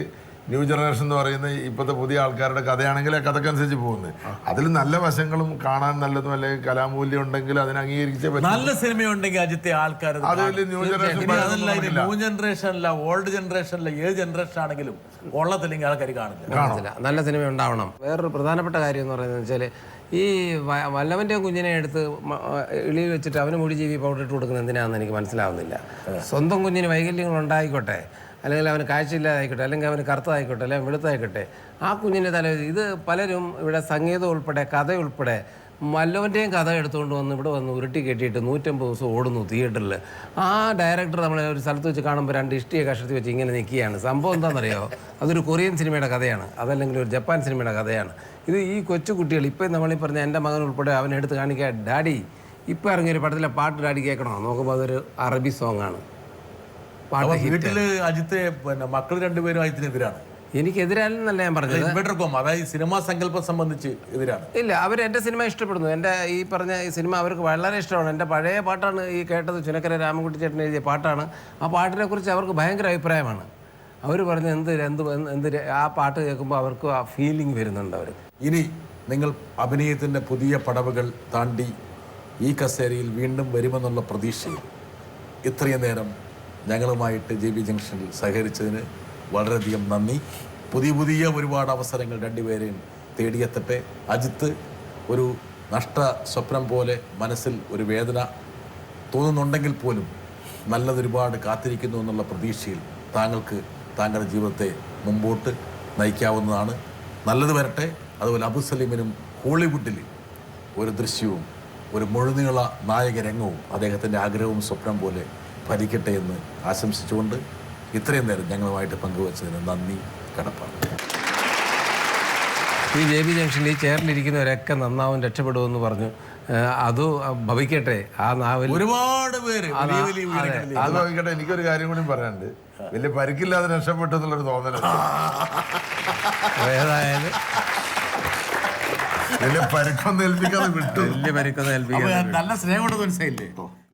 ന്യൂ ജനറേഷൻ എന്ന് പറയുന്നത് ഇപ്പോഴത്തെ പുതിയ ആൾക്കാരുടെ കഥയാണെങ്കിൽ ആ കഥക്കനുസരിച്ച് പോകുന്നത്. അതിൽ നല്ല വശങ്ങളും കാണാൻ നല്ലതും അല്ലെങ്കിൽ കലാമൂല്യം ഉണ്ടെങ്കിൽ അതിനെ അംഗീകരിച്ചേ പറ്റും. നല്ല സിനിമയുണ്ടെങ്കിൽ അജിത്തെ ആൾക്കാർ ന്യൂ ജനറേഷൻ അല്ല, ഓൾഡ് ജനറേഷൻ അല്ല, ഏത് ജനറേഷൻ ആണെങ്കിലും കൊള്ളത്തില്ലെങ്കിൽ ആൾക്കാർ കാണില്ല. നല്ല സിനിമ ഉണ്ടാവണം. വേറൊരു പ്രധാനപ്പെട്ട കാര്യം എന്ന് പറയുന്നത് വെച്ചാൽ ഈ വല്ലവൻ്റെ കുഞ്ഞിനെ എടുത്ത് ഇളി വെച്ചിട്ട് അവന് മുടി ജീവി പൗഡർ ഇട്ട് കൊടുക്കുന്നത് എന്തിനാണെന്ന് എനിക്ക് മനസ്സിലാവുന്നില്ല. സ്വന്തം കുഞ്ഞിന് വൈകല്യങ്ങൾ ഉണ്ടായിക്കോട്ടെ, അല്ലെങ്കിൽ അവന് കാഴ്ചയില്ലാതായിക്കോട്ടെ, അല്ലെങ്കിൽ അവന് കറുത്തതായിക്കോട്ടെ, അല്ലെങ്കിൽ വെളുത്തായിക്കോട്ടെ, ആ കുഞ്ഞിൻ്റെ ഇത് പലരും ഇവിടെ സംഗീതം ഉൾപ്പെടെ കഥ ഉൾപ്പെടെ വല്ലവൻ്റെയും കഥ എടുത്തുകൊണ്ട് വന്ന് ഇവിടെ വന്ന് ഉരുട്ടി കെട്ടിയിട്ട് 150 ദിവസം ഓടുന്നു തിയേറ്ററിൽ. ആ ഡയറക്ടർ നമ്മളെ ഒരു സ്ഥലത്ത് വെച്ച് കാണുമ്പോൾ 2 ഇഷ്ടിയെ കഷത്തി വെച്ച് ഇങ്ങനെ നിൽക്കുകയാണ്. സംഭവം എന്താണെന്നറിയോ? അതൊരു കൊറിയൻ സിനിമയുടെ കഥയാണ്, അതല്ലെങ്കിൽ ഒരു ജപ്പാൻ സിനിമയുടെ കഥയാണ്. ഈ കൊച്ചു കുട്ടികൾ ഇപ്പം നമ്മളീ പറഞ്ഞ എൻ്റെ മകൻ ഉൾപ്പെടെ അവനെടുത്ത് കാണിക്കുക, ഡാഡി ഇപ്പം ഇറങ്ങിയൊരു പടത്തിലെ പാട്ട് ഡാഡി കേൾക്കണോ? നോക്കുമ്പോൾ അതൊരു അറബി സോങ് ആണ്. വീട്ടില് അജിത്തെ മക്കൾ രണ്ടുപേരും അജിത്തിനെതിരാണ്. എനിക്കെതിരല്ലെന്നല്ല ഞാൻ പറഞ്ഞത്. അതായത് സിനിമാ സങ്കല്പം സംബന്ധിച്ച് എതിരാണ്. ഇല്ല, അവർ എൻ്റെ സിനിമ ഇഷ്ടപ്പെടുന്നു. എൻ്റെ ഈ പറഞ്ഞ ഈ സിനിമ അവർക്ക് വളരെ ഇഷ്ടമാണ്. എൻ്റെ പഴയ പാട്ടാണ് ഈ കേട്ടത്, ചുനക്കര രാമൻകുട്ടി ചേട്ടൻ എഴുതിയ പാട്ടാണ്. ആ പാട്ടിനെ കുറിച്ച് അവർക്ക് ഭയങ്കര അഭിപ്രായമാണ്. അവർ പറഞ്ഞ എന്ത് ആ പാട്ട് കേൾക്കുമ്പോൾ അവർക്ക് ആ ഫീലിംഗ് വരുന്നുണ്ട്. അവർ ഇനി നിങ്ങൾ അഭിനയത്തിൻ്റെ പുതിയ പടവുകൾ താണ്ടി ഈ കസേരയിൽ വീണ്ടും വരുമെന്നുള്ള പ്രതീക്ഷയിൽ ഇത്രയും നേരം ഞങ്ങളുമായിട്ട് JB ജംഗ്ഷനിൽ സഹകരിച്ചതിന് വളരെയധികം നന്ദി. പുതിയ ഒരുപാട് അവസരങ്ങൾ രണ്ടുപേരെയും തേടിയെത്തട്ടെ. അജിത്ത് ഒരു നഷ്ട സ്വപ്നം പോലെ മനസ്സിൽ ഒരു വേദന തോന്നുന്നുണ്ടെങ്കിൽ പോലും നല്ലതൊരുപാട് കാത്തിരിക്കുന്നു എന്നുള്ള പ്രതീക്ഷയിൽ താങ്കൾക്ക് താങ്കളുടെ ജീവിതത്തെ മുമ്പോട്ട് നയിക്കാവുന്നതാണ്. നല്ലത് വരട്ടെ. അതുപോലെ അബു സലീമിനും ഹോളിവുഡിൽ ഒരു ദൃശ്യവും ഒരു മുഴുനീള നായക രംഗവും അദ്ദേഹത്തിൻ്റെ ആഗ്രഹവും സ്വപ്നം പോലെ ഫലിക്കട്ടെ എന്ന് ആശംസിച്ചുകൊണ്ട് ഇത്രയും നേരം ഞങ്ങളുമായിട്ട് പങ്കുവച്ചതിന് നന്ദി, കടപ്പാട്. ഈ JB ജംഗ്ഷനിൽ ഈ ചെയറിലിരിക്കുന്നവരൊക്കെ നന്നാവും രക്ഷപ്പെടുമെന്ന് പറഞ്ഞു. അത് ഭവിക്കട്ടെ. ആ നാവിൽ ഒരുപാട് പേര് വലിയ വലിയ ഉയരങ്ങളിൽ അത് നോക്കട്ടെ. എനിക്കൊരു കാര്യം കൂടി പറയാനുണ്ട്. വലിയ പരിക്കില്ലാതെ രക്ഷപ്പെട്ടു എന്നുള്ളൊരു തോന്നലുണ്ട്. ഏതായാലും വലിയ പരിക്കൊന്നും ഏൽപ്പിക്കാതെ വിട്ടു. വലിയ പരിക്കൊന്നും ഏൽപ്പിക്കാൻ നല്ല സ്നേഹമുണ്ടെന്ന് മനസ്സിലായില്ലേ?